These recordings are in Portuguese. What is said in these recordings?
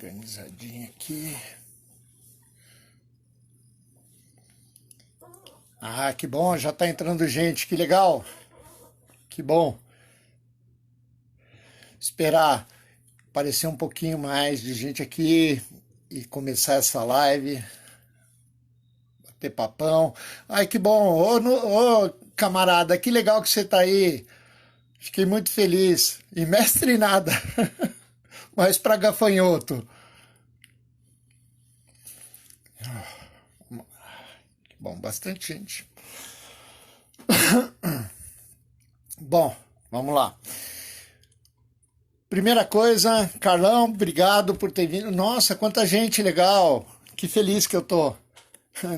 Organizadinho aqui. Ah, que bom, já tá entrando gente, que legal. Que bom. Esperar aparecer um pouquinho mais de gente aqui e começar essa live. Bater papão. Ai, que bom. Ô, camarada, que legal que você tá aí. Fiquei muito feliz. E mestre nada. Mas para gafanhoto. Bom, bastante gente. Bom, vamos lá. Primeira coisa, Carlão, obrigado por ter vindo. Nossa, quanta gente legal. Que feliz que eu tô.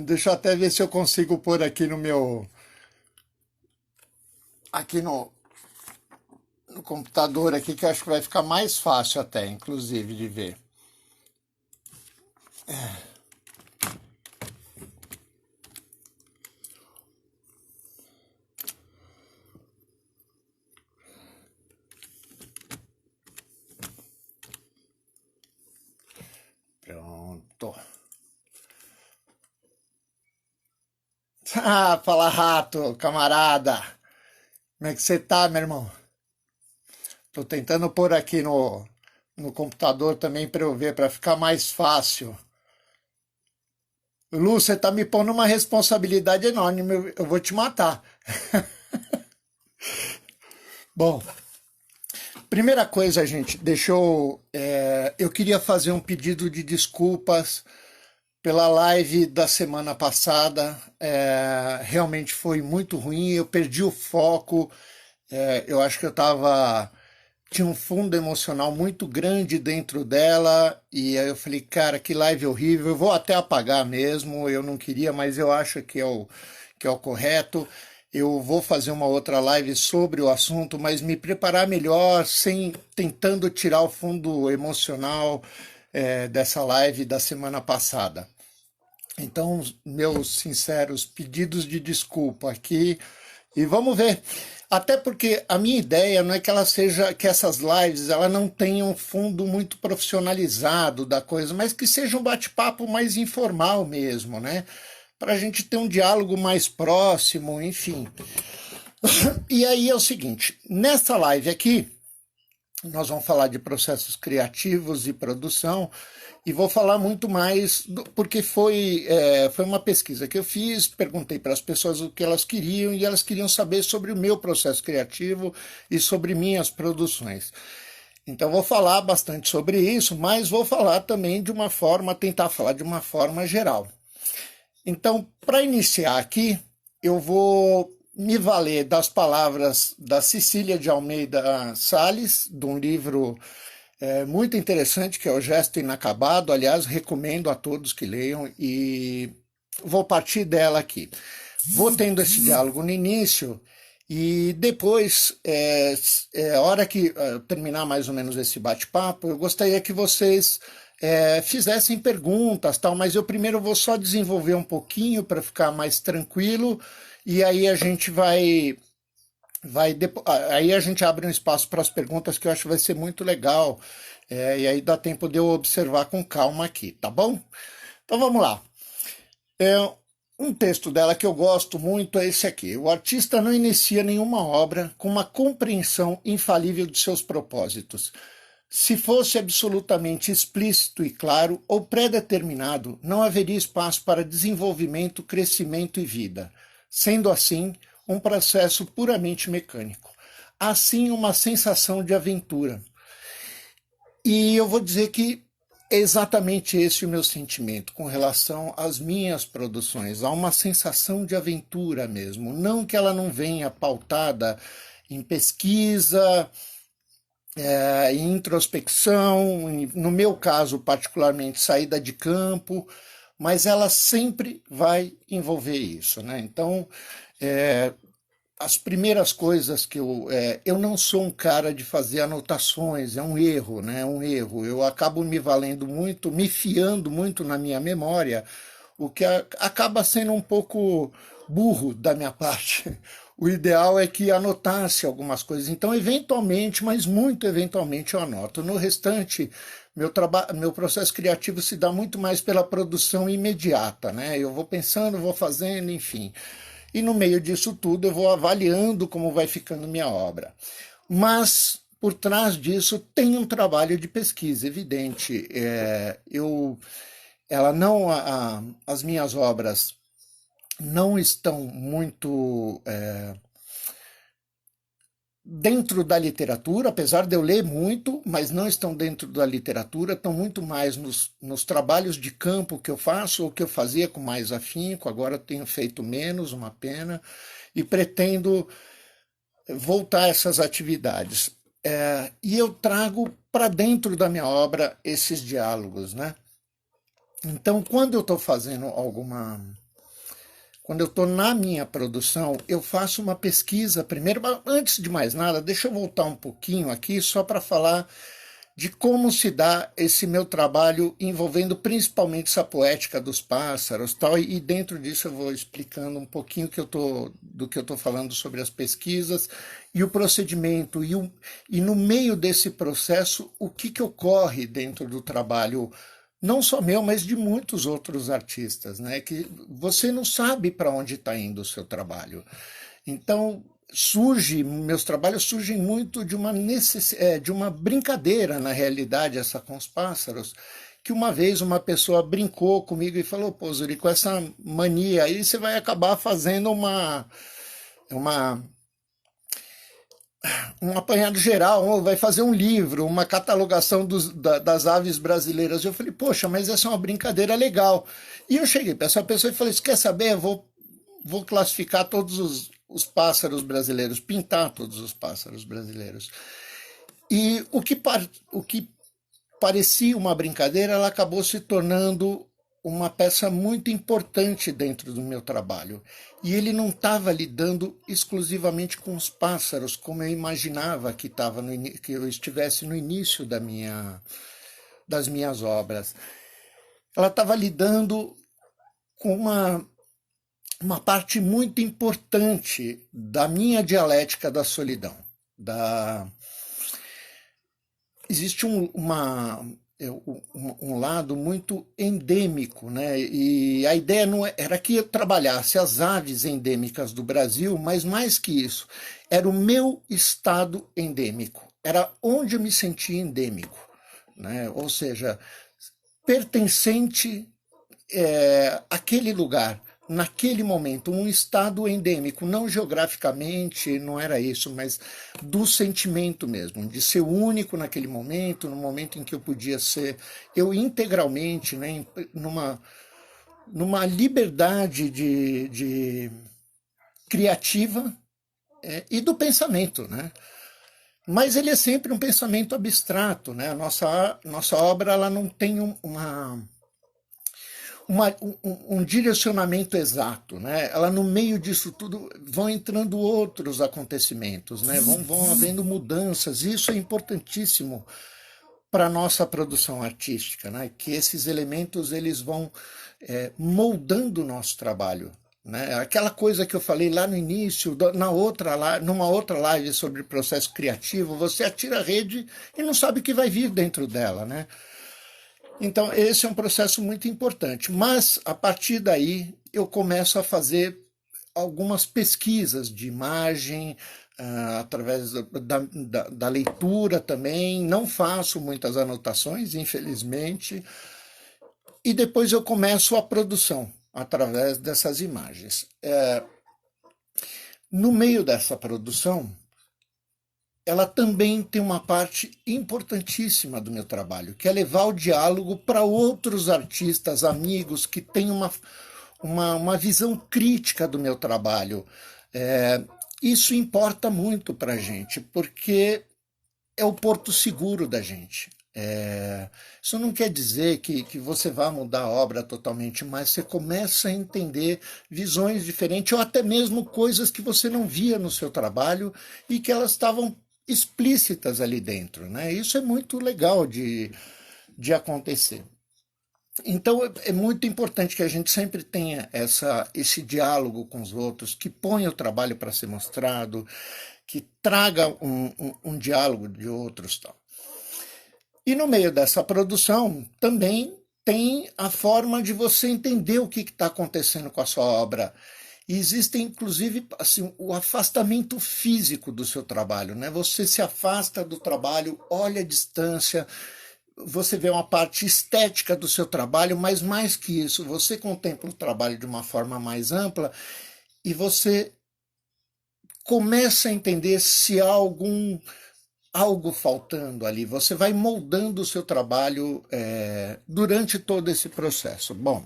Deixa eu até ver se eu consigo pôr aqui no meu... Aqui no computador aqui, que eu acho que vai ficar mais fácil até, inclusive, de ver. Pronto. Ah, fala rato, camarada. Como é que você tá, meu irmão? Tô tentando pôr aqui no computador também para eu ver, para ficar mais fácil. Lu, você tá me pondo uma responsabilidade enorme, eu vou te matar. Bom, primeira coisa, gente, eu queria fazer um pedido de desculpas pela live da semana passada. Realmente foi muito ruim, eu perdi o foco, eu acho que tinha um fundo emocional muito grande dentro dela, e aí eu falei, cara, que live horrível, eu vou até apagar mesmo, eu não queria, mas eu acho que é o correto. Eu vou fazer uma outra live sobre o assunto, mas me preparar melhor, tentando tirar o fundo emocional dessa live da semana passada. Então, meus sinceros pedidos de desculpa aqui, e vamos ver. Até porque a minha ideia não é que essas lives ela não tenham um fundo muito profissionalizado da coisa, mas que seja um bate-papo mais informal mesmo, né? Para a gente ter um diálogo mais próximo, enfim. E aí é o seguinte, nessa live aqui, nós vamos falar de processos criativos e produção, e vou falar muito mais, porque foi uma pesquisa que eu fiz, perguntei para as pessoas o que elas queriam, e elas queriam saber sobre o meu processo criativo e sobre minhas produções. Então vou falar bastante sobre isso, mas vou falar também tentar falar de uma forma geral. Então, para iniciar aqui, eu vou me valer das palavras da Cecília de Almeida Salles, de um livro muito interessante, que é O Gesto Inacabado. Aliás, recomendo a todos que leiam, e vou partir dela aqui. Vou tendo esse diálogo no início, e depois, a hora que terminar mais ou menos esse bate-papo, eu gostaria que vocês fizessem perguntas, tal, mas eu primeiro vou só desenvolver um pouquinho para ficar mais tranquilo, e aí a gente aí a gente abre um espaço para as perguntas, que eu acho que vai ser muito legal, e aí dá tempo de eu observar com calma aqui, tá bom? Então vamos lá. Um texto dela que eu gosto muito é esse aqui. O artista não inicia nenhuma obra com uma compreensão infalível de seus propósitos. Se fosse absolutamente explícito e claro ou pré-determinado, não haveria espaço para desenvolvimento, crescimento e vida. Sendo assim, um processo puramente mecânico. Há sim uma sensação de aventura. E eu vou dizer que é exatamente esse o meu sentimento com relação às minhas produções. Há uma sensação de aventura mesmo. Não que ela não venha pautada em pesquisa, em introspecção, no meu caso particularmente saída de campo, mas ela sempre vai envolver isso, né? Então, as primeiras coisas que eu não sou um cara de fazer anotações, é um erro, né? É um erro. Eu acabo me valendo muito, me fiando muito na minha memória, o que acaba sendo um pouco burro da minha parte. O ideal é que anotasse algumas coisas. Então, eventualmente, mas muito eventualmente, eu anoto. No restante, Meu processo criativo se dá muito mais pela produção imediata, né? Eu vou pensando, vou fazendo, enfim. E no meio disso tudo eu vou avaliando como vai ficando minha obra. Mas por trás disso tem um trabalho de pesquisa evidente. Ela não, as minhas obras não estão muito dentro da literatura, apesar de eu ler muito, mas não estão dentro da literatura, estão muito mais nos trabalhos de campo que eu faço, ou que eu fazia com mais afinco, agora tenho feito menos, uma pena, e pretendo voltar a essas atividades. E eu trago para dentro da minha obra esses diálogos, né? Então, quando eu estou fazendo quando eu estou na minha produção, eu faço uma pesquisa primeiro. Mas antes de mais nada, deixa eu voltar um pouquinho aqui só para falar de como se dá esse meu trabalho envolvendo principalmente essa poética dos pássaros, tal, e dentro disso eu vou explicando um pouquinho do que eu estou falando sobre as pesquisas e o procedimento, e no meio desse processo, o que ocorre dentro do trabalho, não só meu, mas de muitos outros artistas, né? Que você não sabe para onde está indo o seu trabalho. Então, meus trabalhos surgem muito de uma brincadeira, na realidade, essa com os pássaros, que uma vez uma pessoa brincou comigo e falou: pô, Zuri, com essa mania aí você vai acabar fazendo uma um apanhado geral, vai fazer um livro, uma catalogação das aves brasileiras. Eu falei: poxa, mas essa é uma brincadeira legal. E eu cheguei para essa pessoa e falei: você quer saber? Vou classificar todos os pássaros brasileiros, pintar todos os pássaros brasileiros. E o que parecia uma brincadeira, ela acabou se tornando uma peça muito importante dentro do meu trabalho. E ele não estava lidando exclusivamente com os pássaros, como eu imaginava que eu estivesse no início das minhas obras. Ela estava lidando com uma parte muito importante da minha dialética da solidão. Existe um lado muito endêmico, né? E a ideia não era que eu trabalhasse as aves endêmicas do Brasil, mas mais que isso, era o meu estado endêmico, era onde eu me sentia endêmico, né? Ou seja, pertencente àquele lugar, naquele momento, um estado endêmico, não geograficamente, não era isso, mas do sentimento mesmo, de ser único naquele momento, no momento em que eu podia ser eu integralmente, né, numa liberdade de criativa e do pensamento, né? Mas ele é sempre um pensamento abstrato, né? A nossa obra ela não tem um direcionamento exato, né? Ela no meio disso tudo vão entrando outros acontecimentos, né? Vão havendo mudanças. E isso é importantíssimo para a nossa produção artística, né? Que esses elementos eles vão moldando o nosso trabalho, né? Aquela coisa que eu falei lá no início, numa outra live sobre processo criativo, você atira a rede e não sabe o que vai vir dentro dela, né? Então, esse é um processo muito importante. Mas, a partir daí, eu começo a fazer algumas pesquisas de imagem, através da leitura também. Não faço muitas anotações, infelizmente. E depois eu começo a produção, através dessas imagens. No meio dessa produção, ela também tem uma parte importantíssima do meu trabalho, que é levar o diálogo para outros artistas, amigos, que têm uma visão crítica do meu trabalho. Isso importa muito para a gente, porque é o porto seguro da gente. Isso não quer dizer que você vá mudar a obra totalmente, mas você começa a entender visões diferentes, ou até mesmo coisas que você não via no seu trabalho e que elas estavam explícitas ali dentro, né? Isso é muito legal de acontecer. Então é muito importante que a gente sempre tenha esse diálogo com os outros, que ponha o trabalho para ser mostrado, que traga um diálogo de outros tal. E no meio dessa produção também tem a forma de você entender o que está acontecendo com a sua obra. E existe, inclusive, assim, o afastamento físico do seu trabalho, né? Você se afasta do trabalho, olha a distância, você vê uma parte estética do seu trabalho, mas mais que isso, você contempla o trabalho de uma forma mais ampla e você começa a entender se há algo faltando ali. Você vai moldando o seu trabalho durante todo esse processo. Bom,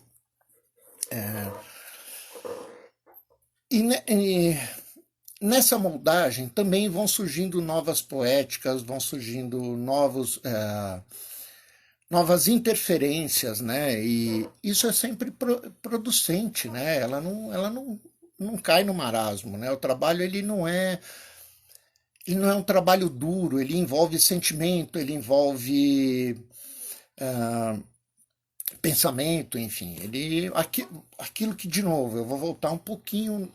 e nessa moldagem também vão surgindo novas poéticas, vão surgindo novas interferências, né? E isso é sempre producente, né? Ela não cai no marasmo, né? O trabalho ele não é um trabalho duro, ele envolve sentimento, ele envolve pensamento, enfim. Aquilo que, de novo, eu vou voltar um pouquinho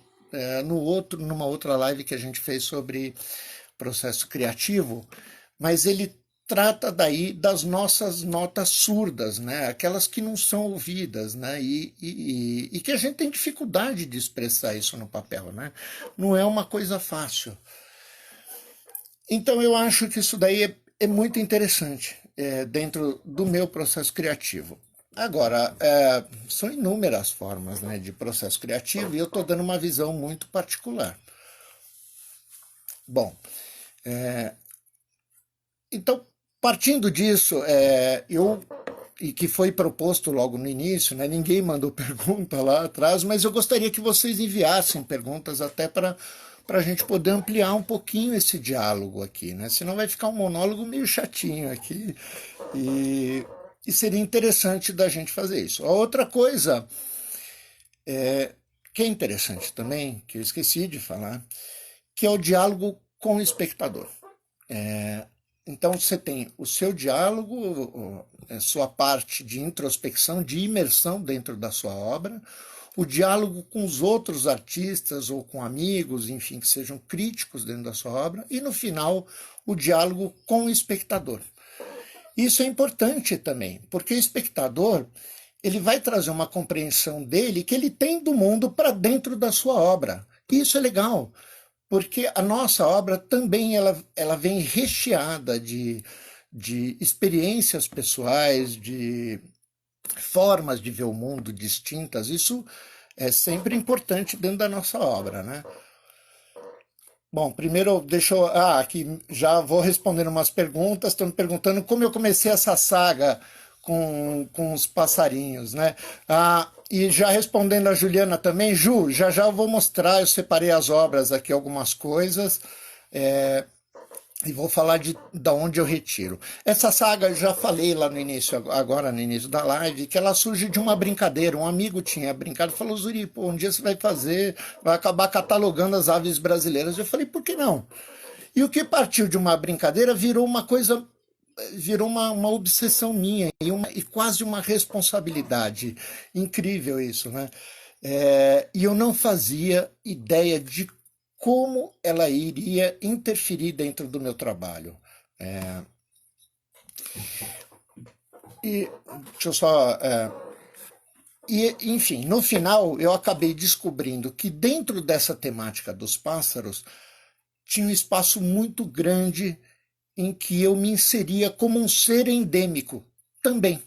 numa outra live que a gente fez sobre processo criativo, mas ele trata daí das nossas notas surdas, né? Aquelas que não são ouvidas, né? E que a gente tem dificuldade de expressar isso no papel, né? Não é uma coisa fácil. Então eu acho que isso daí é muito interessante dentro do meu processo criativo. Agora, são inúmeras formas, né, de processo criativo e eu estou dando uma visão muito particular. Bom, então, partindo disso, e que foi proposto logo no início, né, ninguém mandou pergunta lá atrás, mas eu gostaria que vocês enviassem perguntas até para a gente poder ampliar um pouquinho esse diálogo aqui, né? Senão vai ficar um monólogo meio chatinho aqui e seria interessante da gente fazer isso. A outra coisa que é interessante também, que eu esqueci de falar, que é o diálogo com o espectador. Então você tem o seu diálogo, a sua parte de introspecção, de imersão dentro da sua obra, o diálogo com os outros artistas ou com amigos, enfim, que sejam críticos dentro da sua obra, e no final o diálogo com o espectador. Isso é importante também, porque o espectador ele vai trazer uma compreensão dele que ele tem do mundo para dentro da sua obra. E isso é legal, porque a nossa obra também ela vem recheada de experiências pessoais, de formas de ver o mundo distintas. Isso é sempre importante dentro da nossa obra, né? Bom, primeiro deixa eu... aqui já vou respondendo umas perguntas. Estão me perguntando como eu comecei essa saga com os passarinhos, né? E já respondendo a Juliana também, Ju, já eu vou mostrar, eu separei as obras aqui, algumas coisas, e vou falar da onde eu retiro. Essa saga, eu já falei lá no início, agora no início da live, que ela surge de uma brincadeira. Um amigo tinha brincado e falou, Zuri, pô, um dia você vai acabar catalogando as aves brasileiras. Eu falei, por que não? E o que partiu de uma brincadeira virou uma coisa, virou uma obsessão minha e quase uma responsabilidade. Incrível isso, né? E eu não fazia ideia de como ela iria interferir dentro do meu trabalho. E deixa eu só... enfim, no final eu acabei descobrindo que dentro dessa temática dos pássaros tinha um espaço muito grande em que eu me inseria como um ser endêmico também.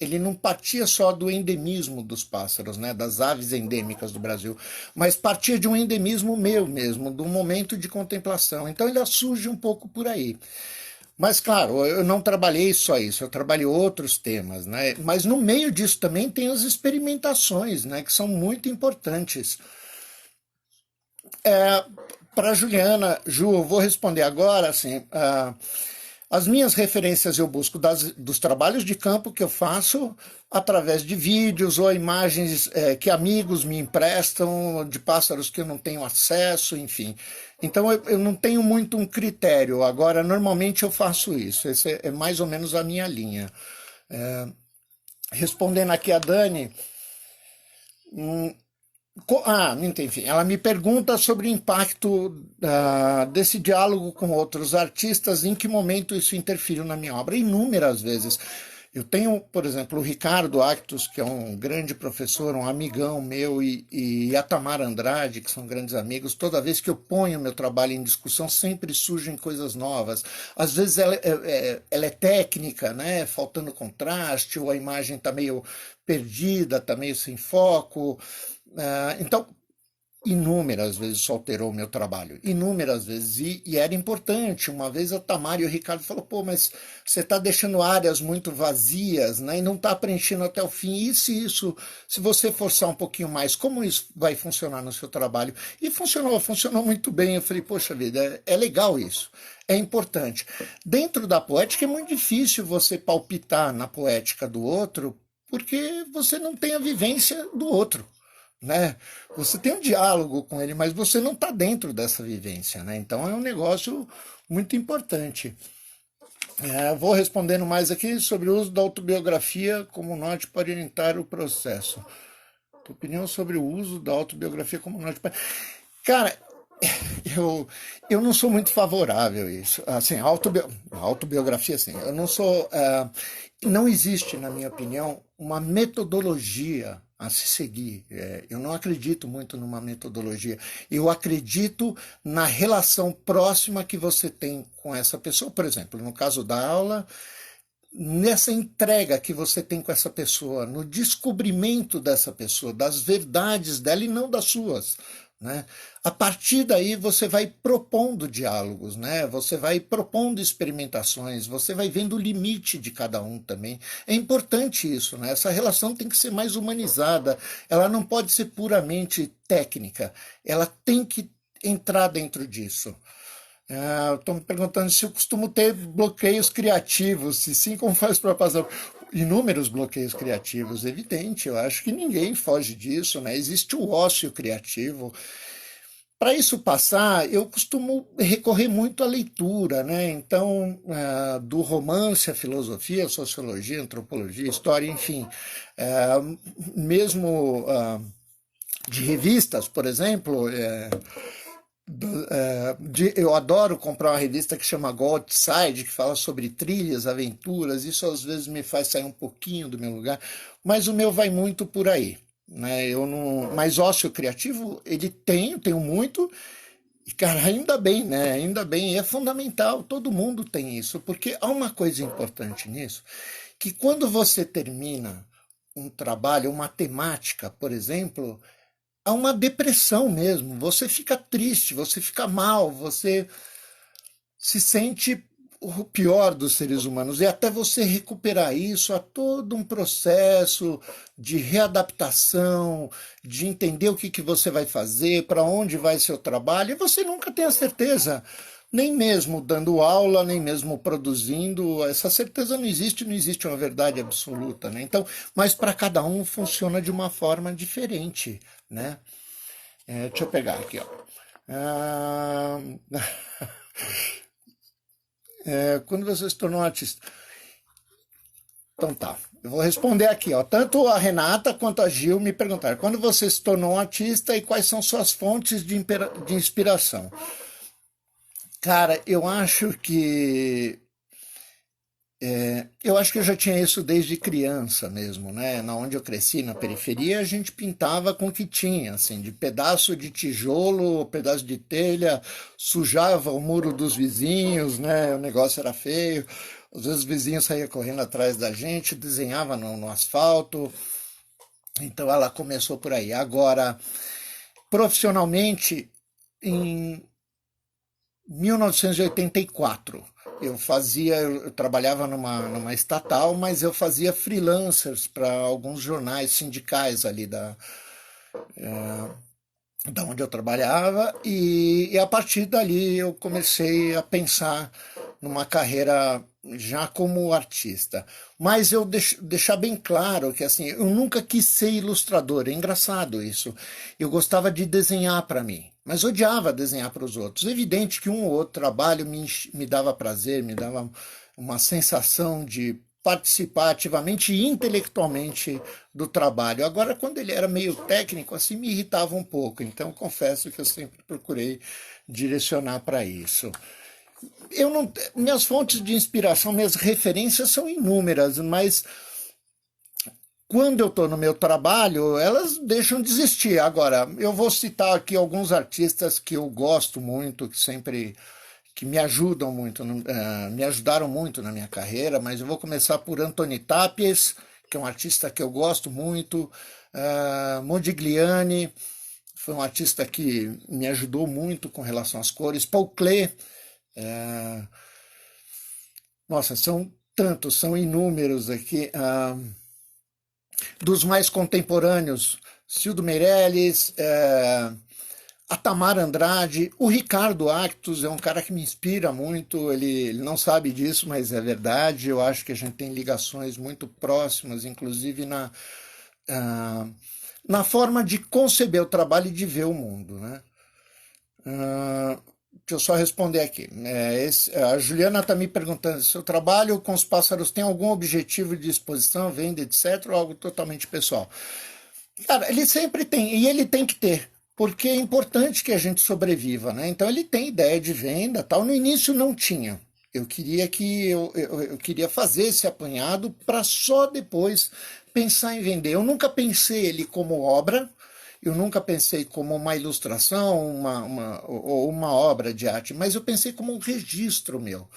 Ele não partia só do endemismo dos pássaros, né, das aves endêmicas do Brasil, mas partia de um endemismo meu mesmo, de um momento de contemplação. Então ele surge um pouco por aí. Mas, claro, eu não trabalhei só isso, eu trabalhei outros temas, né? Mas no meio disso também tem as experimentações, né, que são muito importantes. Para Juliana, Ju, eu vou responder agora, assim... As minhas referências eu busco dos trabalhos de campo que eu faço através de vídeos ou imagens que amigos me emprestam, de pássaros que eu não tenho acesso, enfim. Então eu não tenho muito um critério. Agora, normalmente eu faço isso. Essa é mais ou menos a minha linha. Respondendo aqui a Dani, Enfim, ela me pergunta sobre o impacto desse diálogo com outros artistas, em que momento isso interferiu na minha obra. Inúmeras vezes. Eu tenho, por exemplo, o Ricardo Actos, que é um grande professor, um amigão meu, e a Tamara Andrade, que são grandes amigos. Toda vez que eu ponho meu trabalho em discussão, sempre surgem coisas novas. Às vezes ela é técnica, né? Faltando contraste, ou a imagem está meio perdida, está meio sem foco. Então, inúmeras vezes isso alterou o meu trabalho, inúmeras vezes, e era importante. Uma vez a Tamara e o Ricardo falaram, pô, mas você está deixando áreas muito vazias, né, e não está preenchendo até o fim, e se você forçar um pouquinho mais, como isso vai funcionar no seu trabalho? E funcionou muito bem. Eu falei, poxa vida, é legal isso, é importante. Dentro da poética é muito difícil você palpitar na poética do outro, porque você não tem a vivência do outro, né? Você tem um diálogo com ele, mas você não está dentro dessa vivência, né? Então é um negócio muito importante. Vou respondendo mais aqui sobre o uso da autobiografia como norte para orientar o processo. Tua opinião sobre o uso da autobiografia como norte para... Cara, eu não sou muito favorável a isso. Assim, autobiografia, assim, eu não sou... não existe, na minha opinião, uma metodologia a se seguir. Eu não acredito muito numa metodologia. Eu acredito na relação próxima que você tem com essa pessoa. Por exemplo, no caso da aula, nessa entrega que você tem com essa pessoa, no descobrimento dessa pessoa, das verdades dela e não das suas, né? A partir daí você vai propondo diálogos, né? Você vai propondo experimentações, você vai vendo o limite de cada um também. É importante isso, né? Essa relação tem que ser mais humanizada, ela não pode ser puramente técnica, ela tem que entrar dentro disso. Estou me perguntando se eu costumo ter bloqueios criativos, se sim, como faz para passar inúmeros bloqueios criativos, evidente. Eu acho que ninguém foge disso, né? Existe o ócio criativo. Para isso passar, eu costumo recorrer muito à leitura, né? Então, do romance à filosofia, à sociologia, à antropologia, história, enfim, mesmo de revistas, por exemplo. Eu adoro comprar uma revista que chama Go Outside, que fala sobre trilhas, aventuras. Isso às vezes me faz sair um pouquinho do meu lugar, mas o meu vai muito por aí, né? Eu não, mas ócio criativo ele tenho muito, e cara, ainda bem, né? Ainda bem, é fundamental. Todo mundo tem isso, porque há uma coisa importante nisso, que quando você termina um trabalho, uma temática, por exemplo, há uma depressão mesmo. Você fica triste, você fica mal, você se sente o pior dos seres humanos. E até você recuperar isso, há todo um processo de readaptação, de entender o que você vai fazer, para onde vai seu trabalho, e você nunca tem a certeza. Nem mesmo dando aula, nem mesmo produzindo, essa certeza não existe, não existe uma verdade absoluta, né? Então, mas para cada um funciona de uma forma diferente, né? Deixa eu pegar aqui, ó. Ah, quando você se tornou um artista? Então tá, eu vou responder aqui, ó. Tanto a Renata quanto a Gil me perguntaram quando você se tornou um artista e quais são suas fontes de inspiração. Cara, eu acho que eu já tinha isso desde criança mesmo, né? Na onde eu cresci, na periferia, a gente pintava com o que tinha, assim, de pedaço de tijolo, pedaço de telha, sujava o muro dos vizinhos, né? O negócio era feio. Às vezes os vizinhos saíam correndo atrás da gente, desenhava no asfalto. Então ela começou por aí. Agora, profissionalmente, em 1984. Eu trabalhava numa estatal, mas eu fazia freelancers para alguns jornais sindicais ali da onde eu trabalhava, e a partir dali eu comecei a pensar numa carreira já como artista. Mas eu deixar bem claro que assim, eu nunca quis ser ilustrador, é engraçado isso. Eu gostava de desenhar para mim, mas odiava desenhar para os outros. É evidente que um ou outro trabalho me dava prazer, me dava uma sensação de participar ativamente e intelectualmente do trabalho. Agora, quando ele era meio técnico, assim, me irritava um pouco. Então, confesso que eu sempre procurei direcionar para isso. Eu não, minhas fontes de inspiração, minhas referências são inúmeras, mas quando eu estou no meu trabalho, elas deixam de existir. Agora, eu vou citar aqui alguns artistas que eu gosto muito, que me ajudam muito, me ajudaram muito na minha carreira, mas eu vou começar por Antoni Tapies, que é um artista que eu gosto muito, Modigliani, foi um artista que me ajudou muito com relação às cores, Paul Klee, nossa, são tantos, são inúmeros aqui. Dos mais contemporâneos, Cildo Meirelles, a Tamara Andrade, o Ricardo Actus é um cara que me inspira muito, ele não sabe disso, mas é verdade, eu acho que a gente tem ligações muito próximas, inclusive na forma de conceber o trabalho e de ver o mundo, né? Deixa eu só responder aqui. A Juliana está me perguntando se o trabalho com os pássaros tem algum objetivo de exposição, venda, etc., ou algo totalmente pessoal. Cara, ele sempre tem, e ele tem que ter, porque é importante que a gente sobreviva, né? Então ele tem ideia de venda, tal. No início não tinha. Eu queria fazer esse apanhado para só depois pensar em vender. Eu nunca pensei ele como obra. Eu nunca pensei como uma ilustração ou uma obra de arte, mas eu pensei como um registro meu.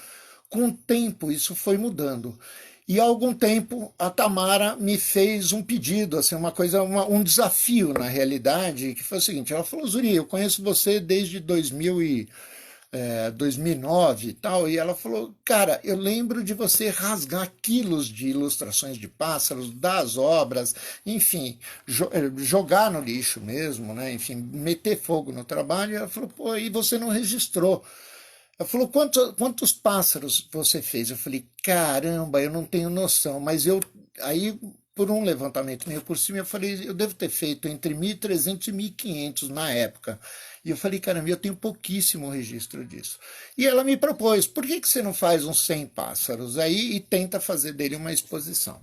Com o tempo, isso foi mudando. E há algum tempo, a Tamara me fez um pedido, assim, um desafio, na realidade, que foi o seguinte, ela falou, Zuri, eu conheço você desde 2009 e tal, e ela falou, cara, eu lembro de você rasgar quilos de ilustrações de pássaros, das obras, enfim, jogar no lixo mesmo, né? Enfim, meter fogo no trabalho, e ela falou, pô, e você não registrou. Ela falou, quantos pássaros você fez? Eu falei, caramba, eu não tenho noção, mas aí, por um levantamento meio por cima, eu falei, eu devo ter feito entre 1.300 e 1.500 na época. E eu falei, caramba, eu tenho pouquíssimo registro disso. E ela me propôs, por que você não faz uns 100 pássaros aí e tenta fazer dele uma exposição?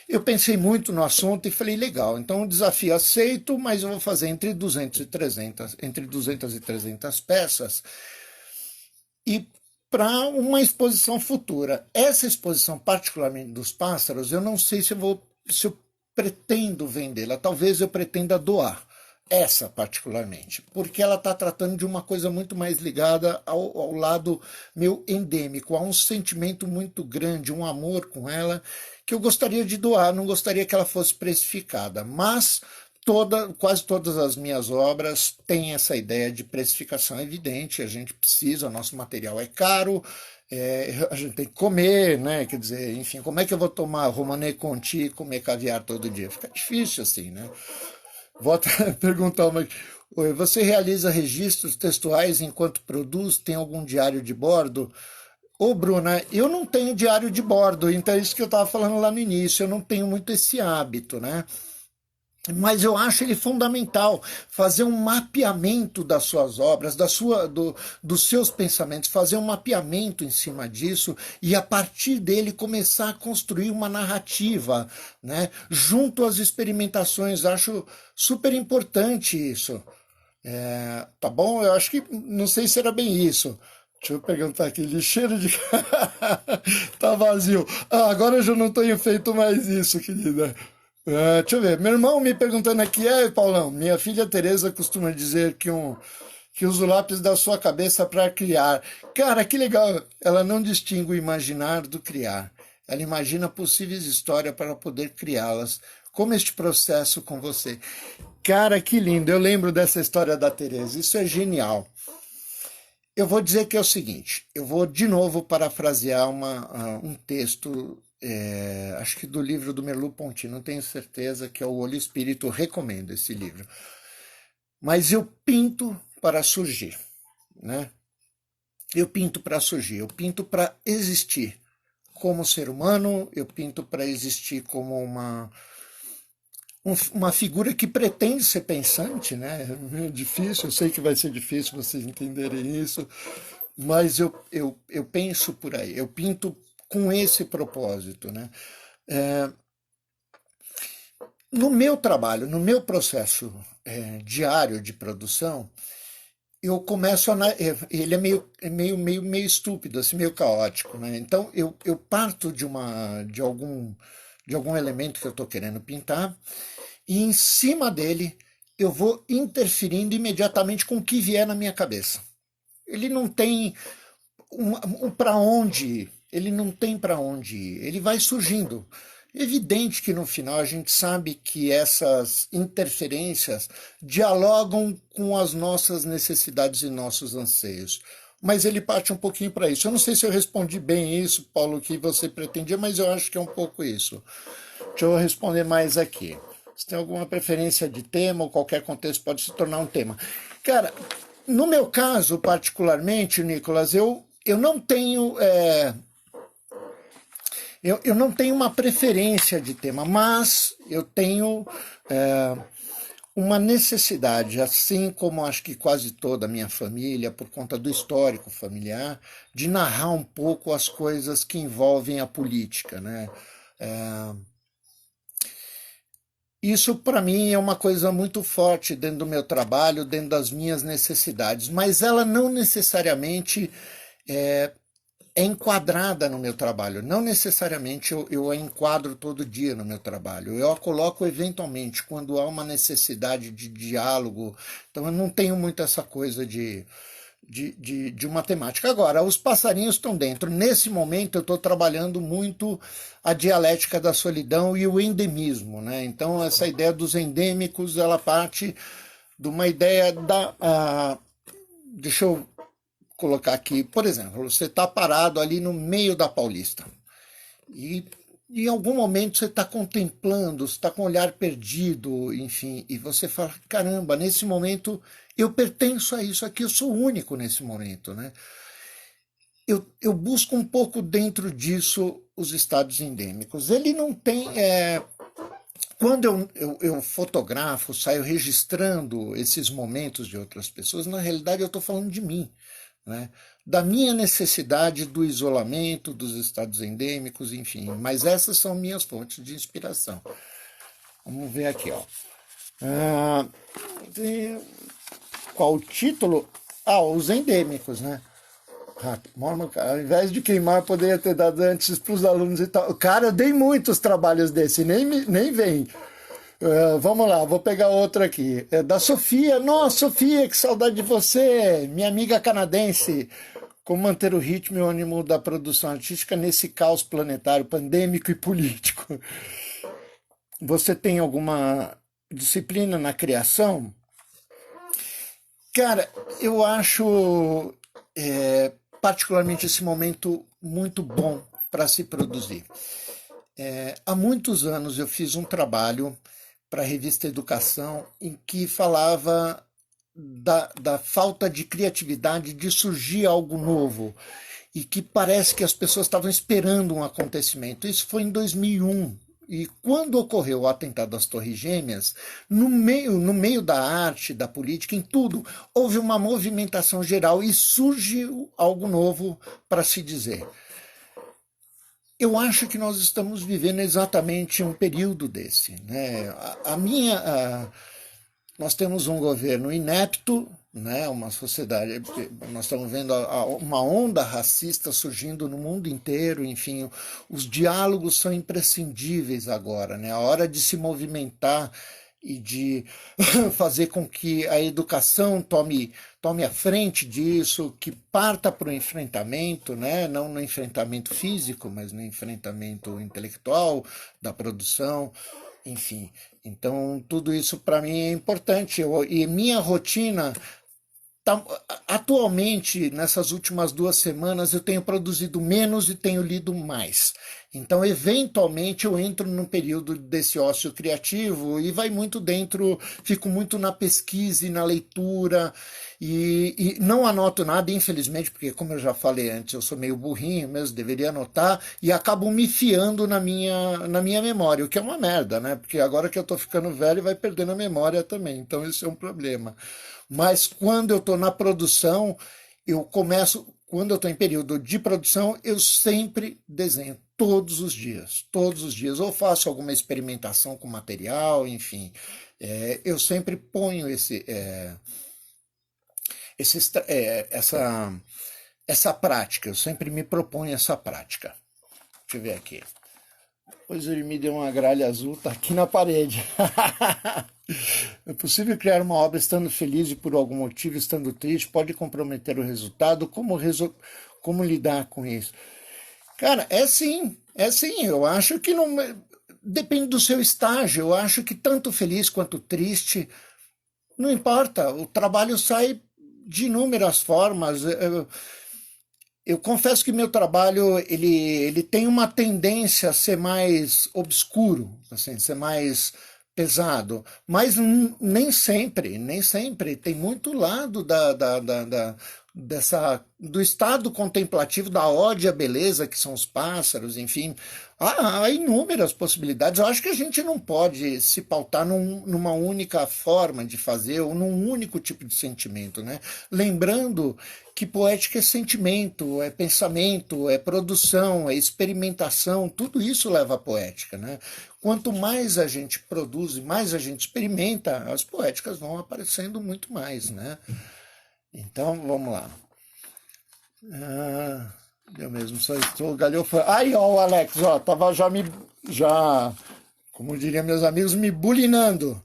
Eu pensei muito no assunto e falei, legal, então o desafio aceito, mas eu vou fazer entre 200 e 300 peças. E para uma exposição futura. Essa exposição, particularmente dos pássaros, eu não sei se eu pretendo vendê-la. Talvez eu pretenda doar. Essa, particularmente. Porque ela está tratando de uma coisa muito mais ligada ao lado meu endêmico. Há um sentimento muito grande, um amor com ela, que eu gostaria de doar. Não gostaria que ela fosse precificada. Mas quase todas as minhas obras têm essa ideia de precificação evidente, a gente precisa, o nosso material é caro, a gente tem que comer, né? Quer dizer, enfim, como é que eu vou tomar Romanée Conti e comer caviar todo dia? Fica difícil assim, né? Vou até perguntar Oi, você realiza registros textuais enquanto produz? Tem algum diário de bordo? Ô, Bruna, eu não tenho diário de bordo, então é isso que eu estava falando lá no início, eu não tenho muito esse hábito, né? Mas eu acho ele fundamental fazer um mapeamento das suas obras, dos seus pensamentos, fazer um mapeamento em cima disso e a partir dele começar a construir uma narrativa, né? Junto às experimentações. Acho super importante isso. Tá bom? Eu acho que não sei se era bem isso. Deixa eu perguntar aqui, lixeiro de. Tá vazio. Agora eu já não tenho feito mais isso, querida. Deixa eu ver. Meu irmão me perguntando aqui, Paulão, minha filha Tereza costuma dizer que usa o lápis da sua cabeça para criar. Cara, que legal. Ela não distingue o imaginar do criar. Ela imagina possíveis histórias para poder criá-las. Como este processo com você. Cara, que lindo. Eu lembro dessa história da Tereza. Isso é genial. Eu vou dizer que é o seguinte, eu vou de novo parafrasear um texto, acho que do livro do Merleau-Ponty, não tenho certeza, que é o Olho Espírito, recomendo esse livro. Mas eu pinto para surgir, né? Eu pinto para surgir, eu pinto para existir como ser humano, eu pinto para existir como uma figura que pretende ser pensante, né? É difícil, eu sei que vai ser difícil vocês entenderem isso, mas eu penso por aí, eu pinto com esse propósito, né? No meu trabalho, no meu processo diário de produção, eu começo a. Ele é meio estúpido, assim, meio caótico, né? Então eu parto de algum elemento que eu estou querendo pintar, e em cima dele eu vou interferindo imediatamente com o que vier na minha cabeça. Ele não tem para onde ir, ele não tem para onde ir, ele vai surgindo. Evidente que no final a gente sabe que essas interferências dialogam com as nossas necessidades e nossos anseios. Mas ele parte um pouquinho para isso. Eu não sei se eu respondi bem isso, Paulo, que você pretendia, mas eu acho que é um pouco isso. Deixa eu responder mais aqui. Se tem alguma preferência de tema ou qualquer contexto pode se tornar um tema. Cara, no meu caso, particularmente, Nicolas, eu não tenho. Eu não tenho uma preferência de tema, mas eu tenho uma necessidade, assim como acho que quase toda a minha família, por conta do histórico familiar, de narrar um pouco as coisas que envolvem a política, né? Isso para mim é uma coisa muito forte dentro do meu trabalho, dentro das minhas necessidades, mas ela não necessariamente é enquadrada no meu trabalho. Não necessariamente eu a enquadro todo dia no meu trabalho. Eu a coloco eventualmente quando há uma necessidade de diálogo. Então eu não tenho muito essa coisa de uma temática. Agora, os passarinhos estão dentro. Nesse momento eu estou trabalhando muito a dialética da solidão e o endemismo, né? Então essa ideia dos endêmicos, ela parte de uma ideia deixa eu colocar aqui, por exemplo, você está parado ali no meio da Paulista e em algum momento você está contemplando, você está com o olhar perdido, enfim, e você fala, caramba, nesse momento eu pertenço a isso aqui, eu sou único nesse momento, né? Eu busco um pouco dentro disso os estados endêmicos. Ele não tem... quando eu fotografo, saio registrando esses momentos de outras pessoas, na realidade eu estou falando de mim, né? Da minha necessidade do isolamento, dos estados endêmicos, enfim. Mas essas são minhas fontes de inspiração. Vamos ver aqui, ó. Qual o título? Os endêmicos, né? Ao invés de queimar, eu poderia ter dado antes para os alunos e tal. Cara, eu dei muitos trabalhos desse, nem vem. Vamos lá, vou pegar outra aqui. Da Sofia. Nossa, Sofia, que saudade de você, minha amiga canadense. Como manter o ritmo e o ânimo da produção artística nesse caos planetário, pandêmico e político? Você tem alguma disciplina na criação? Cara, eu acho particularmente esse momento muito bom para se produzir. Há muitos anos eu fiz um trabalho para a revista Educação, em que falava da falta de criatividade, de surgir algo novo, e que parece que as pessoas estavam esperando um acontecimento. Isso foi em 2001. E quando ocorreu o atentado às Torres Gêmeas, no meio da arte, da política, em tudo, houve uma movimentação geral e surgiu algo novo para se dizer. Eu acho que nós estamos vivendo exatamente um período desse, né? Nós temos um governo inepto, né? Uma sociedade, nós estamos vendo uma onda racista surgindo no mundo inteiro, enfim, os diálogos são imprescindíveis agora, né? A hora de se movimentar e de fazer com que a educação tome a frente disso, que parta para o enfrentamento, né? Não no enfrentamento físico, mas no enfrentamento intelectual da produção, enfim. Então, tudo isso para mim é importante. E minha rotina... Atualmente, nessas últimas 2 semanas, eu tenho produzido menos e tenho lido mais. Então, eventualmente, eu entro num período desse ócio criativo e fico muito na pesquisa e na leitura e não anoto nada, infelizmente, porque, como eu já falei antes, eu sou meio burrinho mesmo, deveria anotar, e acabo me fiando na minha memória, o que é uma merda, né? Porque agora que eu tô ficando velho, vai perdendo a memória também, então isso é um problema. Mas quando eu estou na produção, eu começo, quando eu estou em período de produção, eu sempre desenho, todos os dias, todos os dias. Ou faço alguma experimentação com material, enfim. Eu sempre ponho essa prática, eu sempre me proponho essa prática. Deixa eu ver aqui. Pois ele me deu uma gralha azul, tá aqui na parede. É possível criar uma obra estando feliz e por algum motivo estando triste? Pode comprometer o resultado? Como lidar com isso? Cara, é sim, é sim. Eu acho que não. Depende do seu estágio. Eu acho que tanto feliz quanto triste, não importa. O trabalho sai de inúmeras formas. Eu confesso que meu trabalho ele tem uma tendência a ser mais obscuro, assim, ser mais pesado, mas nem sempre, nem sempre. Tem muito lado do estado contemplativo, da ode à beleza que são os pássaros, enfim. Há inúmeras possibilidades. Eu acho que a gente não pode se pautar numa única forma de fazer ou num único tipo de sentimento, né? Lembrando que poética é sentimento, é pensamento, é produção, é experimentação, tudo isso leva à poética, né? Quanto mais a gente produz e mais a gente experimenta, as poéticas vão aparecendo muito mais, né? Então, vamos lá. Eu mesmo só estou galhofando. Aí, ó, o Alex, ó, tava como diriam meus amigos, me bulinando.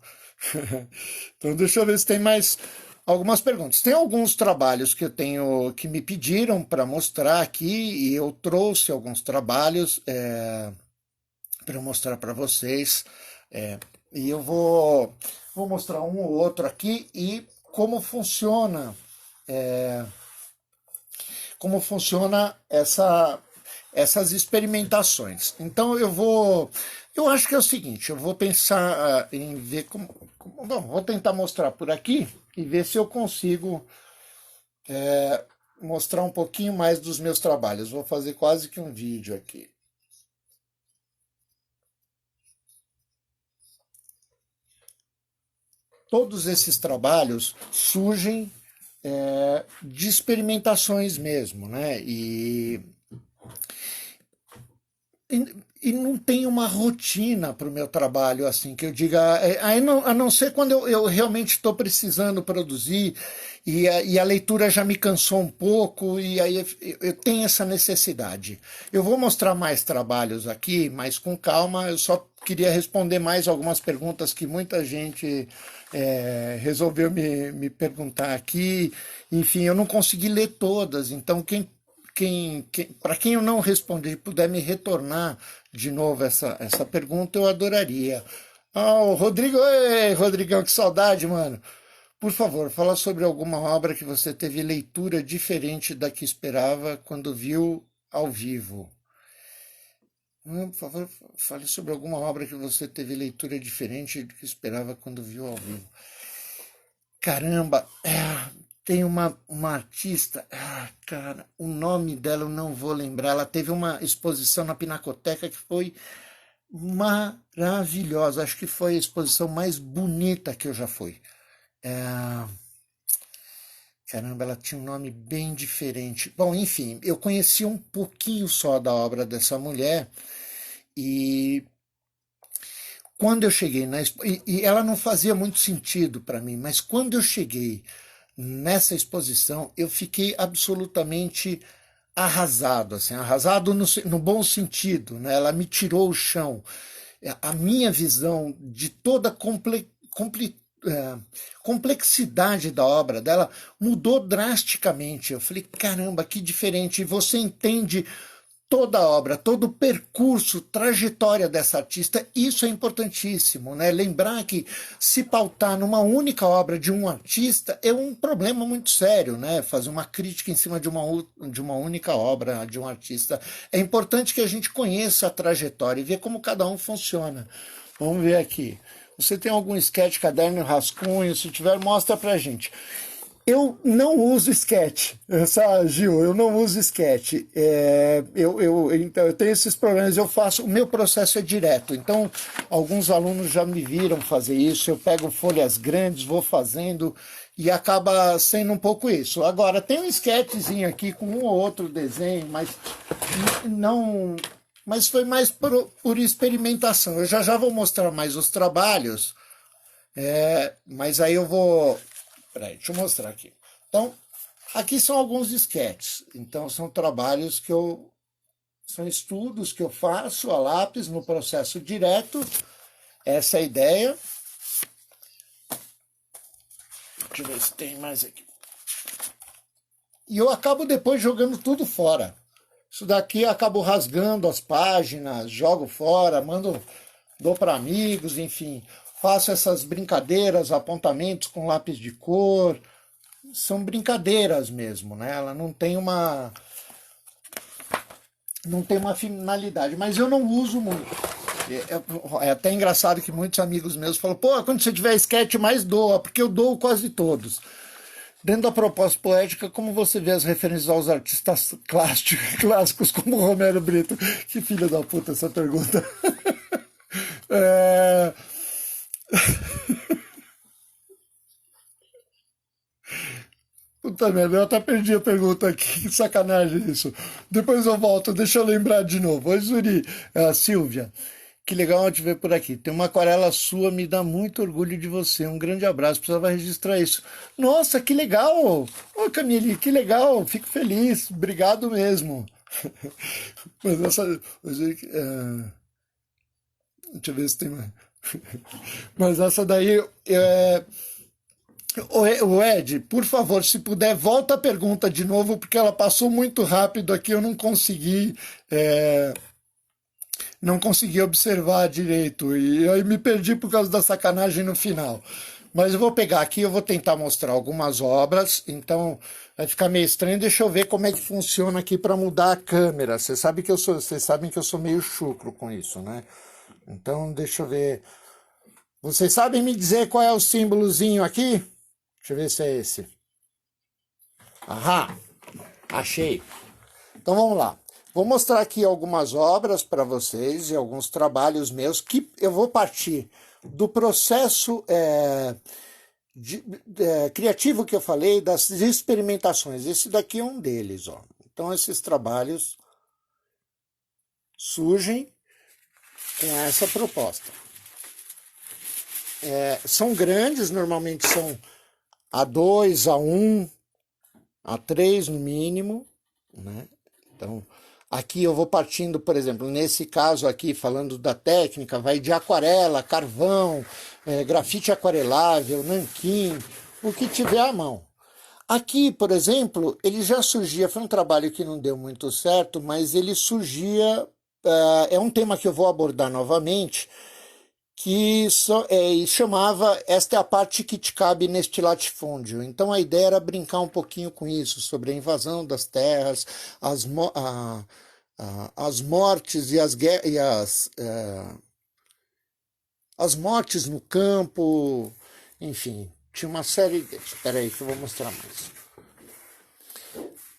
Então, deixa eu ver se tem mais algumas perguntas. Tem alguns trabalhos que eu tenho que me pediram para mostrar aqui e eu trouxe alguns trabalhos para mostrar para vocês. E eu vou mostrar um ou outro aqui e como funciona essas experimentações. Então eu acho que é o seguinte, eu vou pensar em ver bom, vou tentar mostrar por aqui e ver se eu consigo mostrar um pouquinho mais dos meus trabalhos. Vou fazer quase que um vídeo aqui. Todos esses trabalhos surgem de experimentações mesmo, né? E não tem uma rotina para o meu trabalho, assim, que eu diga, a não ser quando eu realmente estou precisando produzir e a leitura já me cansou um pouco e aí eu tenho essa necessidade. Eu vou mostrar mais trabalhos aqui, mas com calma, eu só queria responder mais algumas perguntas que muita gente resolveu me perguntar aqui. Enfim, eu não consegui ler todas, então para quem eu não respondi e puder me retornar de novo essa pergunta, eu adoraria. O Rodrigo, ei, Rodrigão, que saudade, mano. Por favor, fala sobre alguma obra que você teve leitura diferente da que esperava quando viu ao vivo. Por favor, fale sobre alguma obra que você teve leitura diferente do que esperava quando viu ao vivo. Caramba, tem uma artista, cara, o nome dela eu não vou lembrar. Ela teve uma exposição na Pinacoteca que foi maravilhosa. Acho que foi a exposição mais bonita que eu já fui. Caramba, ela tinha um nome bem diferente. Bom, enfim, eu conheci um pouquinho só da obra dessa mulher e quando eu cheguei e ela não fazia muito sentido para mim, mas quando eu cheguei nessa exposição, eu fiquei absolutamente arrasado, assim, arrasado no bom sentido, né? Ela me tirou o chão. A minha visão de toda complexidade da obra dela mudou drasticamente. Eu falei, caramba, que diferente. E você entende toda a obra, todo o percurso, trajetória dessa artista, isso é importantíssimo, né? Lembrar que se pautar numa única obra de um artista é um problema muito sério, né? Fazer uma crítica em cima de uma única obra de um artista. É importante que a gente conheça a trajetória e ver como cada um funciona. Vamos ver aqui. Você tem algum sketch, caderno, rascunho? Se tiver, mostra pra gente. Eu não uso sketch, Gil, eu não uso sketch. Então, eu tenho esses problemas, o meu processo é direto. Então, alguns alunos já me viram fazer isso, eu pego folhas grandes, vou fazendo e acaba sendo um pouco isso. Agora, tem um sketchzinho aqui com um ou outro desenho, mas não. Mas foi mais por experimentação. Eu já vou mostrar mais os trabalhos, mas aí eu vou. Peraí, deixa eu mostrar aqui. Então, aqui são alguns esquetes. Então, são trabalhos que eu. São estudos que eu faço a lápis no processo direto. Essa é a ideia. Deixa eu ver se tem mais aqui. E eu acabo depois jogando tudo fora. Isso daqui eu acabo rasgando as páginas, jogo fora, dou para amigos, enfim. Faço essas brincadeiras, apontamentos com lápis de cor. São brincadeiras mesmo, né? Ela não tem uma finalidade, mas eu não uso muito. É até engraçado que muitos amigos meus falam, pô, quando você tiver sketch, mais doa, porque eu dou quase todos. Dentro da proposta poética, como você vê as referências aos artistas clássicos como Romero Brito? Que filho da puta essa pergunta. Puta merda, eu até perdi a pergunta aqui, que sacanagem isso. Depois eu volto, deixa eu lembrar de novo. Oi, Zuri, Silvia, que legal te ver por aqui. Tem uma aquarela sua, me dá muito orgulho de você. Um grande abraço, precisava registrar isso. Nossa, que legal! Ô, Camille, que legal, fico feliz, obrigado mesmo. Mas essa. Deixa eu ver se tem mais. Mas essa daí. O Ed, por favor, se puder, volta a pergunta de novo, porque ela passou muito rápido aqui, eu não consegui observar direito, e aí me perdi por causa da sacanagem no final. Mas eu vou pegar aqui, eu vou tentar mostrar algumas obras, então vai ficar meio estranho, deixa eu ver como é que funciona aqui para mudar a câmera. Vocês sabem que eu sou meio chucro com isso, né? Então, deixa eu ver. Vocês sabem me dizer qual é o símbolozinho aqui? Deixa eu ver se é esse. Aham, achei. Então vamos lá. Vou mostrar aqui algumas obras para vocês e alguns trabalhos meus que eu vou partir do processo criativo que eu falei, das experimentações. Esse daqui é um deles, ó. Então esses trabalhos surgem com essa proposta. São grandes, normalmente são A2, A1, A3 no mínimo, né? Então, aqui eu vou partindo, por exemplo, nesse caso aqui, falando da técnica, vai de aquarela, carvão, grafite aquarelável, nanquim, o que tiver à mão. Aqui, por exemplo, ele já surgia, foi um trabalho que não deu muito certo, mas ele surgia, é um tema que eu vou abordar novamente, que chamava Esta é a parte que te cabe neste latifúndio. Então a ideia era brincar um pouquinho com isso, sobre a invasão das terras, as mortes e as mortes no campo, enfim, tinha uma série de... Espera aí que eu vou mostrar mais.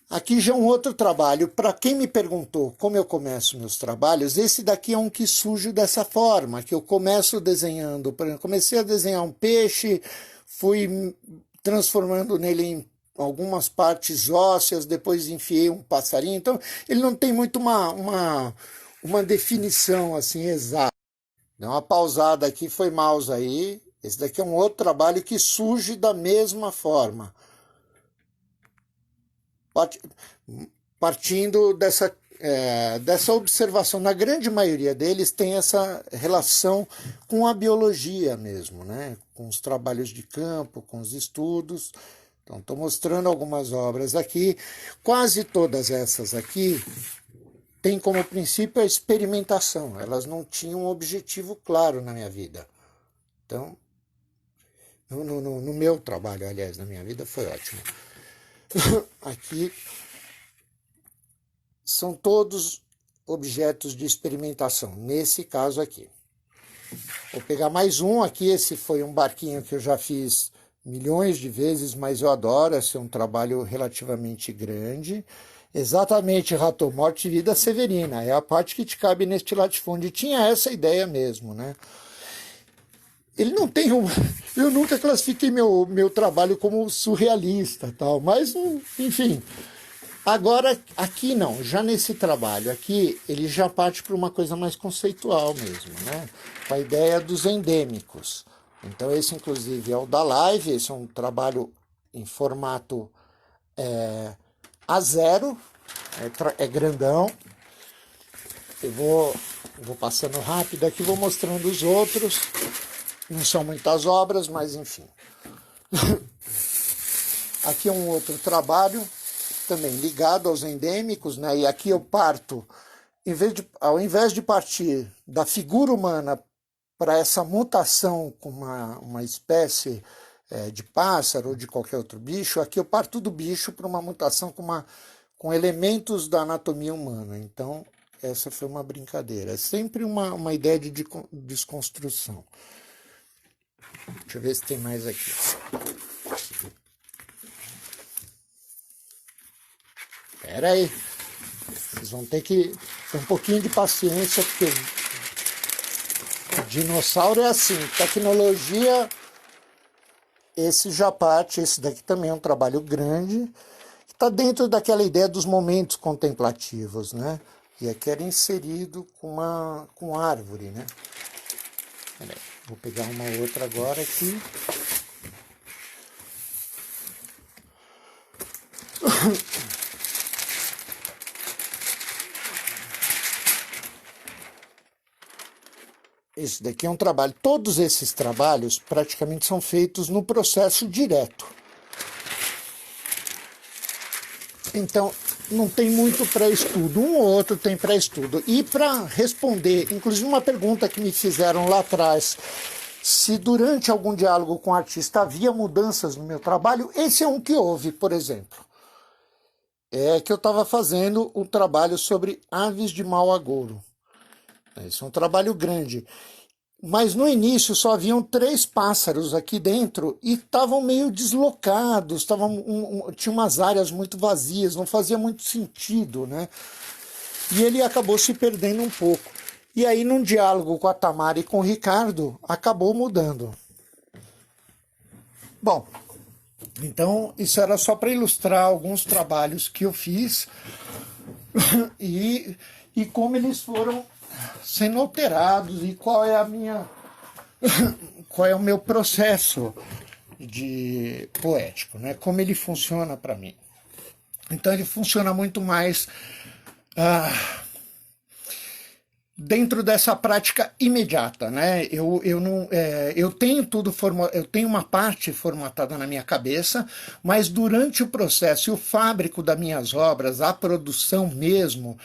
Aqui já um outro trabalho. Para quem me perguntou como eu começo meus trabalhos, esse daqui é um que surge dessa forma, que eu começo desenhando. Por exemplo, comecei a desenhar um peixe, fui transformando nele em algumas partes ósseas, depois enfiei um passarinho. Então, ele não tem muito uma definição assim exata. Dá uma pausada aqui, foi mouse aí. Esse daqui é um outro trabalho que surge da mesma forma. Partindo dessa observação, na grande maioria deles tem essa relação com a biologia mesmo, né? Com os trabalhos de campo, com os estudos. Então, estou mostrando algumas obras aqui. Quase todas essas aqui têm como princípio a experimentação. Elas não tinham um objetivo claro na minha vida. Então, no meu trabalho, aliás, na minha vida, foi ótimo. Aqui são todos objetos de experimentação, nesse caso aqui. Vou pegar mais um aqui, esse foi um barquinho que eu já fiz milhões de vezes, mas eu adoro, é um trabalho relativamente grande. Exatamente, Rato, Morte e Vida Severina, é a parte que te cabe neste latifúndio. Tinha essa ideia mesmo, né? Ele não tem um... Eu nunca classifiquei meu trabalho como surrealista, tal, mas, enfim... Agora, aqui não, já nesse trabalho aqui, ele já parte para uma coisa mais conceitual mesmo, né? Com a ideia dos endêmicos. Então, esse, inclusive, é o da live, esse é um trabalho em formato A0, é grandão. Eu vou passando rápido aqui, vou mostrando os outros. Não são muitas obras, mas enfim. Aqui é um outro trabalho, também ligado aos endêmicos, né? E aqui eu parto, ao invés de partir da figura humana para essa mutação com uma espécie de pássaro ou de qualquer outro bicho, aqui eu parto do bicho para uma mutação com elementos da anatomia humana. Então, essa foi uma brincadeira. É sempre uma ideia de desconstrução. Deixa eu ver se tem mais aqui. Espera aí. Vocês vão ter que ter um pouquinho de paciência, porque o dinossauro é assim, tecnologia, esse já parte, esse daqui também é um trabalho grande, que está dentro daquela ideia dos momentos contemplativos, né? E aqui era inserido com árvore, né? Peraí, vou pegar uma outra agora aqui. Esse daqui é um trabalho. Todos esses trabalhos praticamente são feitos no processo direto. Então, não tem muito pré-estudo. Um ou outro tem pré-estudo. E para responder, inclusive uma pergunta que me fizeram lá atrás, se durante algum diálogo com o artista havia mudanças no meu trabalho, esse é um que houve, por exemplo. É que eu estava fazendo um trabalho sobre aves de mau agouro. Esse é um trabalho grande. Mas no início só haviam 3 pássaros aqui dentro e estavam meio deslocados, tinha umas áreas muito vazias, não fazia muito sentido, né? E ele acabou se perdendo um pouco. E aí, num diálogo com a Tamara e com o Ricardo, acabou mudando. Bom, então isso era só para ilustrar alguns trabalhos que eu fiz e como eles foram sendo alterados e qual é o meu processo de poético, né? Como ele funciona para mim. Então ele funciona muito mais dentro dessa prática imediata, né? Eu tenho eu tenho uma parte formatada na minha cabeça, mas durante o processo e o fábrico das minhas obras, a produção mesmo,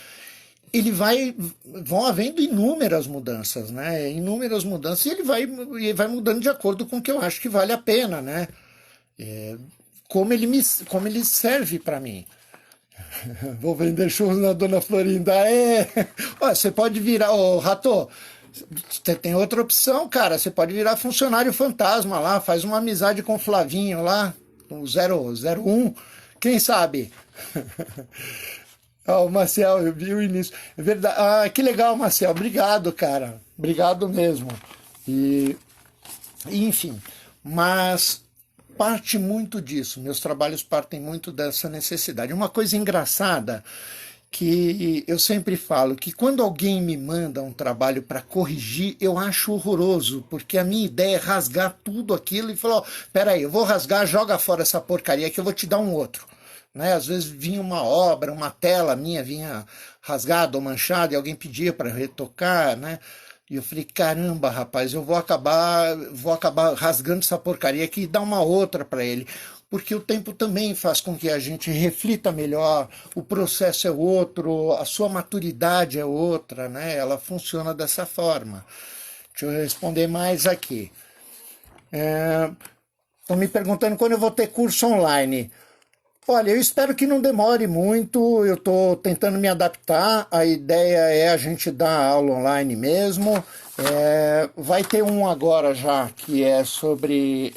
vão havendo inúmeras mudanças, né? Inúmeras mudanças, e ele vai mudando de acordo com o que eu acho que vale a pena, né? Como ele serve para mim. Vou vender churros na Dona Florinda. Olha, você pode virar, Rato, você tem outra opção, cara. Você pode virar funcionário fantasma lá, faz uma amizade com o Flavinho lá, o 001, quem sabe? O Marcel, eu vi o início. É verdade. Que legal, Marcel. Obrigado, cara. Obrigado mesmo. Enfim, mas parte muito disso. Meus trabalhos partem muito dessa necessidade. Uma coisa engraçada que eu sempre falo, que quando alguém me manda um trabalho para corrigir, eu acho horroroso, porque a minha ideia é rasgar tudo aquilo e falar, peraí, eu vou rasgar, joga fora essa porcaria que eu vou te dar um outro. Né? Às vezes vinha uma obra, uma tela minha vinha rasgada ou manchada e alguém pedia para retocar, né? E eu falei, caramba, rapaz, eu vou acabar rasgando essa porcaria aqui e dar uma outra para ele. Porque o tempo também faz com que a gente reflita melhor, o processo é outro, a sua maturidade é outra, né? Ela funciona dessa forma. Deixa eu responder mais aqui. Estão me perguntando quando eu vou ter curso online. Olha, eu espero que não demore muito. Eu estou tentando me adaptar. A ideia é a gente dar aula online mesmo. Vai ter um agora já que é sobre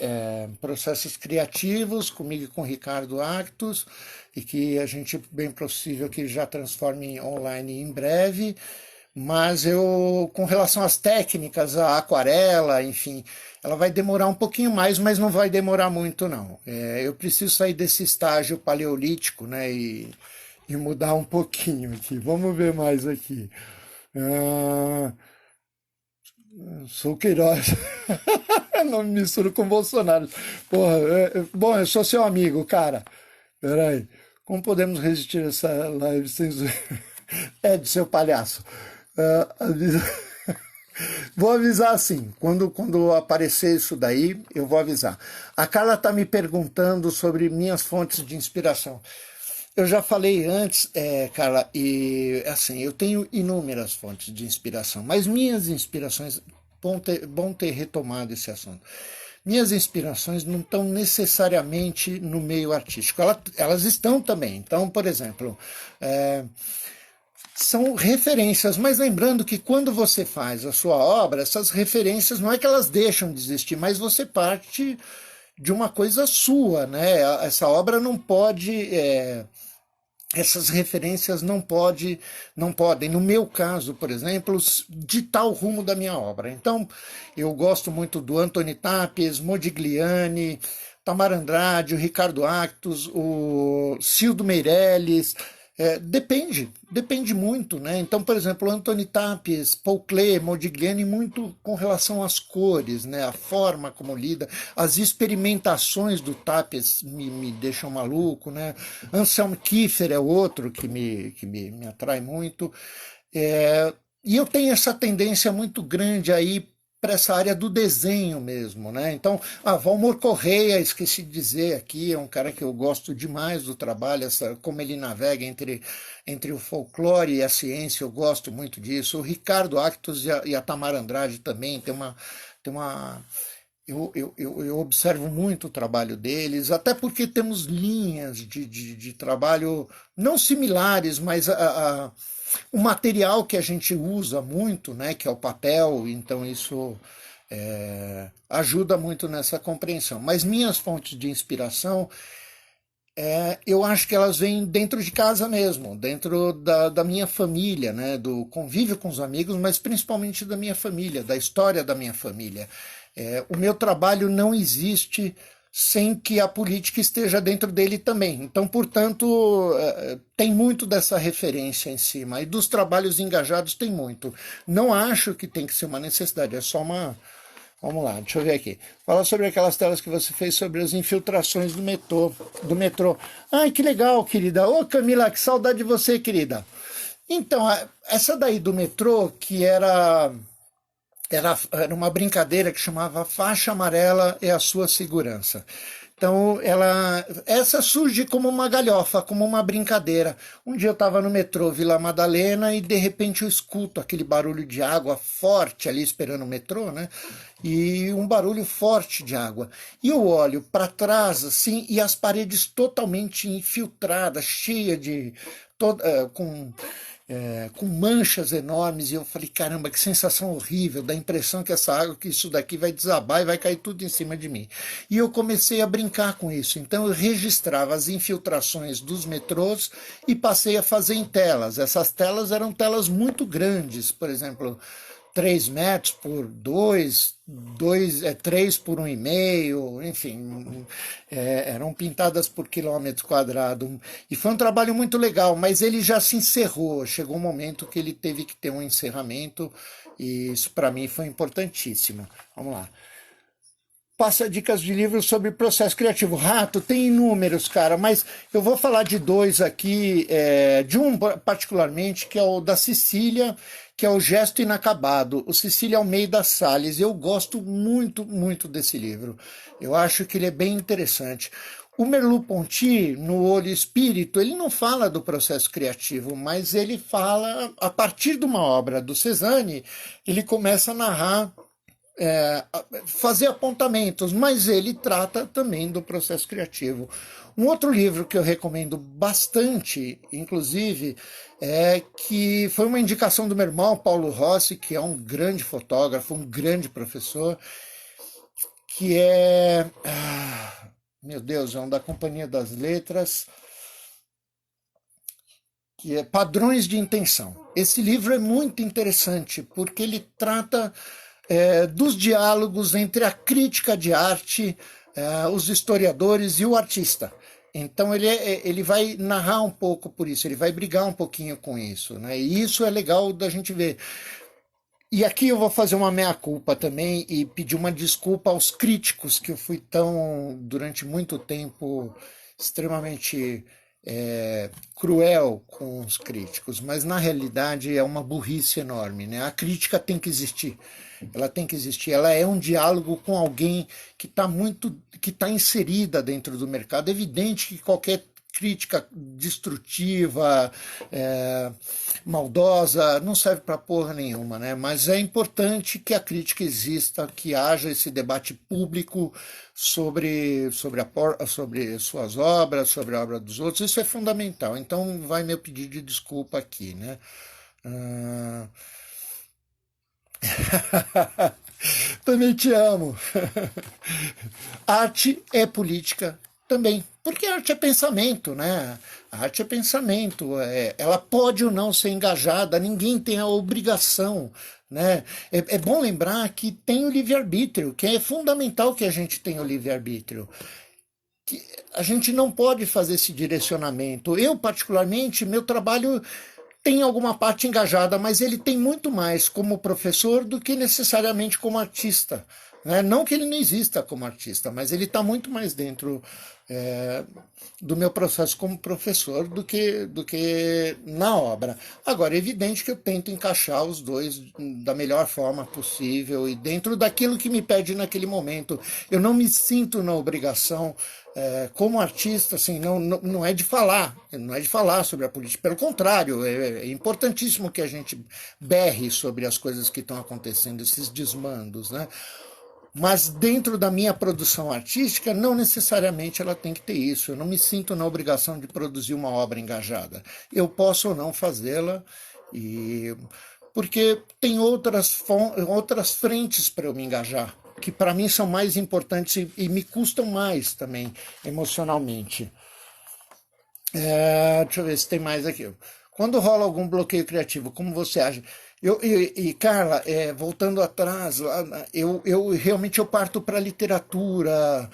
processos criativos, comigo e com o Ricardo Actos, e que a gente, bem possível, que já transforme em online em breve. Mas eu, com relação às técnicas, a aquarela, enfim, ela vai demorar um pouquinho mais, mas não vai demorar muito, não. Eu preciso sair desse estágio paleolítico, né, e mudar um pouquinho aqui. Vamos ver mais aqui. Ah, sou Queiroz. Não me misturo com Bolsonaro. Porra, bom, eu sou seu amigo, cara. Peraí. Como podemos resistir a essa live sem zoeira? De seu palhaço. Avisa... Vou avisar assim, quando aparecer isso daí, eu vou avisar. A Carla está me perguntando sobre minhas fontes de inspiração. Eu já falei antes, Carla, e assim, eu tenho inúmeras fontes de inspiração, mas minhas inspirações, bom ter retomado esse assunto. Minhas inspirações não estão necessariamente no meio artístico, elas estão também. Então, por exemplo, são referências, mas lembrando que quando você faz a sua obra, essas referências não é que elas deixam de existir, mas você parte de uma coisa sua, né? Essa obra não pode, essas referências não podem, no meu caso, por exemplo, ditar o rumo da minha obra. Então, eu gosto muito do Antoni Tapes, Modigliani, Tamar Andrade, o Ricardo Actos, o Cildo Meirelles. Depende muito, né? Então, por exemplo, Antoni Tapes, Paul Klee, Modigliani, muito com relação às cores, né? A forma como lida, as experimentações do Tapes me deixam maluco, né? Anselm Kiefer é outro que me atrai muito. E eu tenho essa tendência muito grande aí para essa área do desenho mesmo, né? Então, Valmor Correia, esqueci de dizer aqui, é um cara que eu gosto demais do trabalho, como ele navega entre o folclore e a ciência, eu gosto muito disso. O Ricardo Actos e a Tamar Andrade também tem uma eu observo muito o trabalho deles, até porque temos linhas de trabalho não similares, mas o material que a gente usa muito, né, que é o papel, então isso ajuda muito nessa compreensão. Mas minhas fontes de inspiração, eu acho que elas vêm dentro de casa mesmo, dentro da minha família, né, do convívio com os amigos, mas principalmente da minha família, da história da minha família. O meu trabalho não existe sem que a política esteja dentro dele também. Então, portanto, tem muito dessa referência em cima. E dos trabalhos engajados tem muito. Não acho que tem que ser uma necessidade, é só uma. Vamos lá, deixa eu ver aqui. Fala sobre aquelas telas que você fez sobre as infiltrações do metrô. Ai, que legal, querida. Ô, Camila, que saudade de você, querida. Então, essa daí do metrô, que era uma brincadeira que chamava Faixa Amarela é a Sua Segurança. Então, essa surge como uma galhofa, como uma brincadeira. Um dia eu estava no metrô Vila Madalena e de repente eu escuto aquele barulho de água forte ali esperando o metrô, né? E um barulho forte de água. E eu olho para trás assim e as paredes totalmente infiltradas, cheias de com manchas enormes, e eu falei, caramba, que sensação horrível, dá a impressão que que isso daqui vai desabar e vai cair tudo em cima de mim. E eu comecei a brincar com isso, então eu registrava as infiltrações dos metrôs e passei a fazer em telas. Essas telas eram telas muito grandes, por exemplo, 3 metros por 3 por 1,5, enfim, eram pintadas por quilômetro quadrado. E foi um trabalho muito legal, mas ele já se encerrou. Chegou um momento que ele teve que ter um encerramento, e isso para mim foi importantíssimo. Vamos lá. Passa dicas de livros sobre processo criativo. Rato, tem inúmeros, cara, mas eu vou falar de dois aqui, de um particularmente, que é o da Cecília, que é o Gesto Inacabado. O Cecília Almeida Salles. Eu gosto muito, muito desse livro. Eu acho que ele é bem interessante. O Merleau-Ponty, no Olho Espírito, ele não fala do processo criativo, mas ele fala, a partir de uma obra do Cézanne, ele começa a narrar fazer apontamentos, mas ele trata também do processo criativo. Um outro livro que eu recomendo bastante, inclusive, que foi uma indicação do meu irmão, Paulo Rossi, que é um grande fotógrafo, um grande professor, que é, meu Deus, é um da Companhia das Letras, que é Padrões de Intenção. Esse livro é muito interessante, porque ele trata dos diálogos entre a crítica de arte, os historiadores e o artista. Então ele vai narrar um pouco por isso, ele vai brigar um pouquinho com isso, né? E isso é legal da gente ver. E aqui eu vou fazer uma meia-culpa também e pedir uma desculpa aos críticos, que eu fui tão, durante muito tempo, extremamente cruel com os críticos, mas na realidade é uma burrice enorme, né? A crítica tem que existir, ela tem que existir, ela é um diálogo com alguém que está inserida dentro do mercado. É evidente que qualquer crítica destrutiva, maldosa, não serve para porra nenhuma, né? Mas é importante que a crítica exista, que haja esse debate público sobre suas obras, sobre a obra dos outros. Isso é fundamental. Então vai meu pedido de desculpa aqui, né? Uh... Também te amo. Arte é política também, porque a arte é pensamento, né? A arte é pensamento, ela pode ou não ser engajada, ninguém tem a obrigação, né? É bom lembrar que tem o livre-arbítrio, que é fundamental que a gente tenha o livre-arbítrio. Que a gente não pode fazer esse direcionamento. Eu, particularmente, meu trabalho tem alguma parte engajada, mas ele tem muito mais como professor do que necessariamente como artista. Né? Não que ele não exista como artista, mas ele está muito mais dentro do meu processo como professor do que na obra. Agora, é evidente que eu tento encaixar os dois da melhor forma possível e dentro daquilo que me pede naquele momento. Eu não me sinto na obrigação como artista, assim, não é de falar, não é de falar sobre a política. Pelo contrário, é importantíssimo que a gente berre sobre as coisas que estão acontecendo, esses desmandos, né? Mas dentro da minha produção artística, não necessariamente ela tem que ter isso. Eu não me sinto na obrigação de produzir uma obra engajada. Eu posso ou não fazê-la, porque tem outras frentes para eu me engajar, que para mim são mais importantes e me custam mais também emocionalmente. Deixa eu ver se tem mais aqui. Quando rola algum bloqueio criativo, como você acha? Carla, voltando atrás, eu realmente parto para a literatura,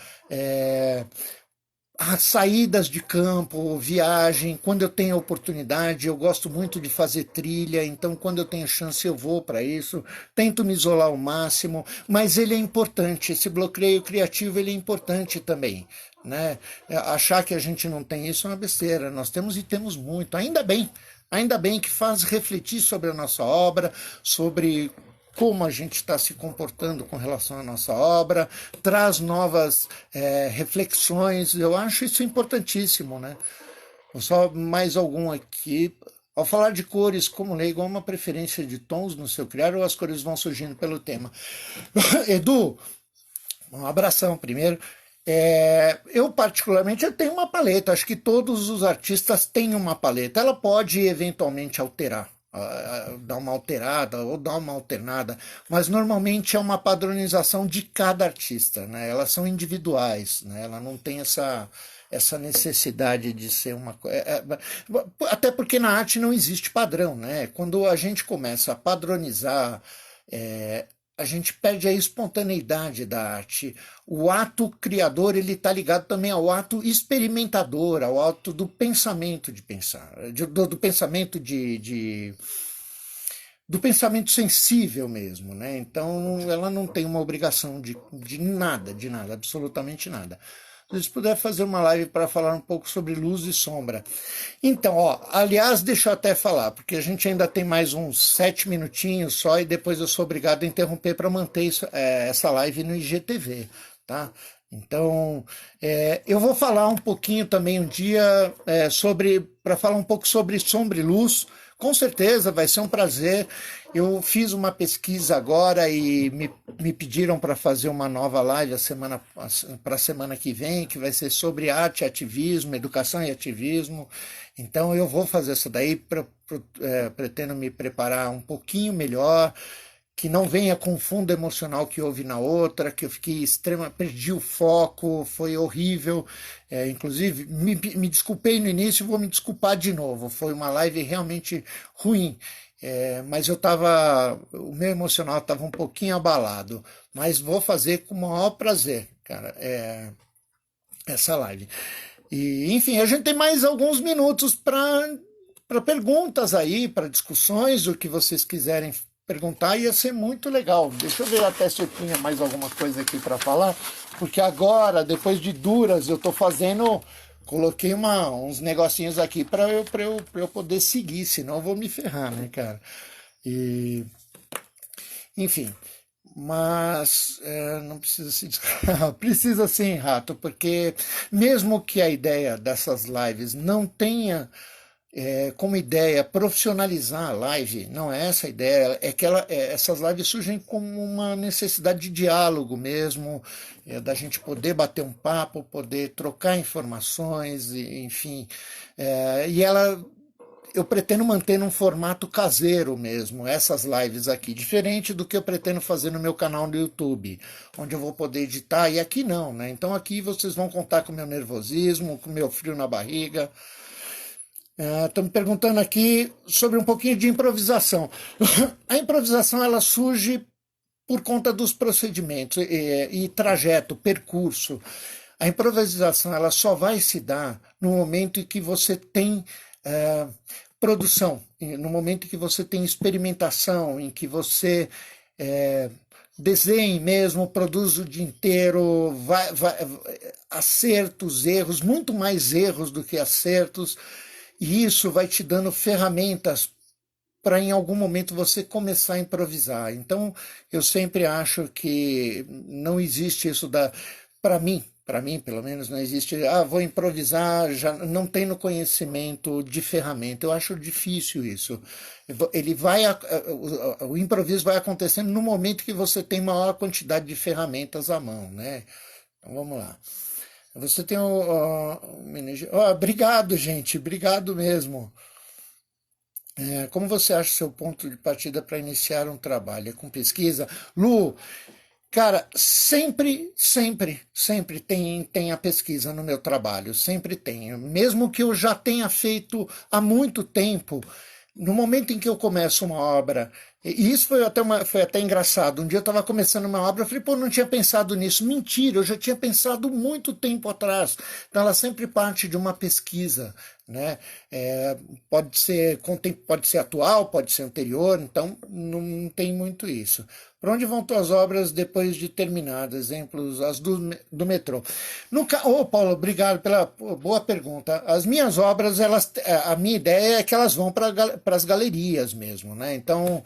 as saídas de campo, viagem, quando eu tenho oportunidade, eu gosto muito de fazer trilha, então quando eu tenho chance eu vou para isso, tento me isolar ao máximo, mas ele é importante, esse bloqueio criativo ele é importante também. Né? Achar que a gente não tem isso é uma besteira, nós temos e temos muito, ainda bem que faz refletir sobre a nossa obra, sobre como a gente está se comportando com relação à nossa obra, traz novas reflexões, eu acho isso importantíssimo, né? Só mais algum aqui. Ao falar de cores, como leigo, há uma preferência de tons no seu criar ou as cores vão surgindo pelo tema? Edu, um abração primeiro. Eu particularmente eu tenho uma paleta, acho que todos os artistas têm uma paleta, ela pode eventualmente alterar, dar uma alterada ou dar uma alternada, mas normalmente é uma padronização de cada artista, né? Elas são individuais, né? Ela não tem essa necessidade de ser uma coisa. Até porque na arte não existe padrão, né? Quando a gente começa a padronizar, a gente perde a espontaneidade da arte. O ato criador ele está ligado também ao ato experimentador, ao ato do pensamento de pensar, do pensamento do pensamento sensível mesmo, né? Então ela não tem uma obrigação de nada, absolutamente nada. Se eles puderem fazer uma live para falar um pouco sobre luz e sombra. Então, aliás, deixa eu até falar, porque a gente ainda tem mais uns 7 minutinhos só e depois eu sou obrigado a interromper para manter essa live no IGTV, tá? Então, eu vou falar um pouquinho também um dia para falar um pouco sobre sombra e luz, Com certeza, vai ser um prazer. Eu fiz uma pesquisa agora e me pediram para fazer uma nova live para a semana que vem, que vai ser sobre arte e ativismo, educação e ativismo. Então eu vou fazer essa daí, pretendo me preparar um pouquinho melhor, que não venha com o fundo emocional que houve na outra, que eu fiquei perdi o foco, foi horrível. Inclusive, me desculpei no início e vou me desculpar de novo. Foi uma live realmente ruim. Mas o meu emocional estava um pouquinho abalado. Mas vou fazer com o maior prazer, cara, essa live. E, enfim, a gente tem mais alguns minutos para perguntas aí, para discussões, o que vocês quiserem perguntar, ia ser muito legal. Deixa eu ver até se eu tinha mais alguma coisa aqui para falar, porque agora, depois de duras, eu estou fazendo, coloquei uns negocinhos aqui para eu poder seguir, senão eu vou me ferrar, né, cara? E, enfim, mas não precisa se precisa sim, Rato, porque mesmo que a ideia dessas lives não tenha como ideia profissionalizar a live, não é essa a ideia, é que essas lives surgem como uma necessidade de diálogo mesmo, da gente poder bater um papo, poder trocar informações, enfim, e eu pretendo manter num formato caseiro mesmo, essas lives aqui, diferente do que eu pretendo fazer no meu canal no YouTube, onde eu vou poder editar, e aqui não, né? Então aqui vocês vão contar com o meu nervosismo, com o meu frio na barriga. Estão me perguntando aqui sobre um pouquinho de improvisação. A improvisação ela surge por conta dos procedimentos e trajeto, percurso. A improvisação ela só vai se dar no momento em que você tem produção, no momento em que você tem experimentação, em que você desenhe mesmo, produz o dia inteiro, acertos, erros, muito mais erros do que acertos. E isso vai te dando ferramentas para em algum momento você começar a improvisar. Então, eu sempre acho que não existe isso para mim, pelo menos, não existe, vou improvisar, já não tendo conhecimento de ferramenta. Eu acho difícil isso. O improviso vai acontecendo no momento que você tem maior quantidade de ferramentas à mão, né? Então, vamos lá. Você tem obrigado, gente, obrigado mesmo. Como você acha o seu ponto de partida para iniciar um trabalho? É com pesquisa? Lu, cara, sempre tem a pesquisa no meu trabalho, sempre tem. Mesmo que eu já tenha feito há muito tempo, no momento em que eu começo uma obra, e isso foi até engraçado. Um dia eu estava começando uma obra, eu falei, pô, não tinha pensado nisso. Mentira, eu já tinha pensado muito tempo atrás. Então ela sempre parte de uma pesquisa, né? Pode ser atual, pode ser anterior, então não tem muito isso. Para onde vão tuas obras depois de terminadas? Exemplos, as do metrô. Paulo, obrigado pela boa pergunta. As minhas obras, a minha ideia é que elas vão para as galerias mesmo, né? Então,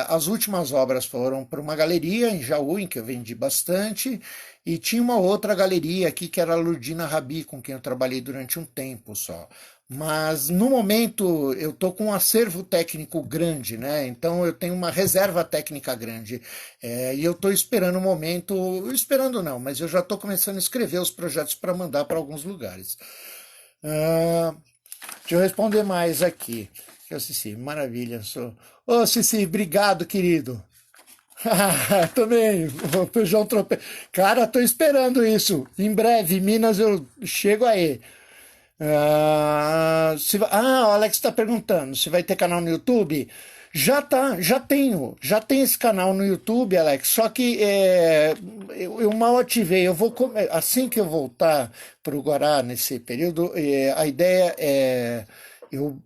as últimas obras foram para uma galeria em Jaú, em que eu vendi bastante, e tinha uma outra galeria aqui que era a Lurdina Rabi, com quem eu trabalhei durante um tempo só. Mas no momento eu estou com um acervo técnico grande, né? Então eu tenho uma reserva técnica grande. E eu estou esperando o momento, esperando não, mas eu já estou começando a escrever os projetos para mandar para alguns lugares. Deixa eu responder mais aqui. Cici, maravilha. Ô, Cici, obrigado, querido. Também, o Peugeot Trope. Cara, tô esperando isso. Em breve, Minas, eu chego aí. O Alex está perguntando se vai ter canal no YouTube. Já tenho esse canal no YouTube, Alex. Só que eu mal ativei. Assim que eu voltar para o Guará nesse período, a ideia é eu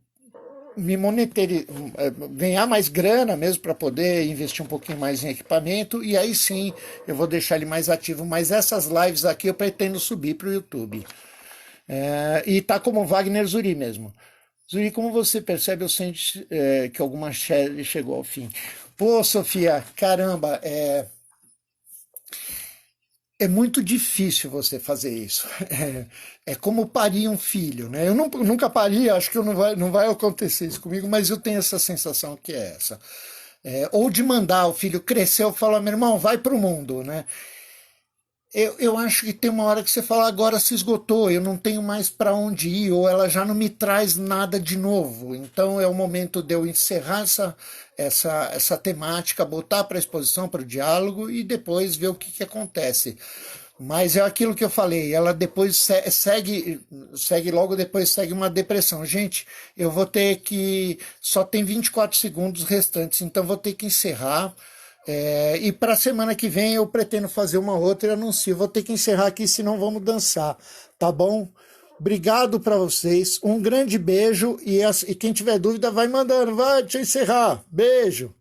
ganhar mais grana mesmo para poder investir um pouquinho mais em equipamento e aí sim eu vou deixar ele mais ativo. Mas essas lives aqui eu pretendo subir para o YouTube. E tá como Wagner Zuri mesmo. Zuri, como você percebe, eu sinto que alguma série chegou ao fim. Pô, Sofia, caramba, É muito difícil você fazer isso. É como parir um filho, né? Eu nunca pari, acho que não vai acontecer isso comigo, mas eu tenho essa sensação que é essa. Ou de mandar o filho crescer, eu falo, meu irmão, vai para o mundo, né? Eu acho que tem uma hora que você fala, agora se esgotou, eu não tenho mais para onde ir, ou ela já não me traz nada de novo. Então é o momento de eu encerrar essa temática, botar para a exposição, para o diálogo e depois ver o que acontece. Mas é aquilo que eu falei, ela depois segue logo depois segue uma depressão. Gente, eu vou ter que. Só tem 24 segundos restantes, então vou ter que encerrar. E para a semana que vem eu pretendo fazer uma outra e anuncio. Vou ter que encerrar aqui, senão vamos dançar, tá bom? Obrigado para vocês, um grande beijo e quem tiver dúvida vai mandando, vai, deixa eu encerrar. Beijo!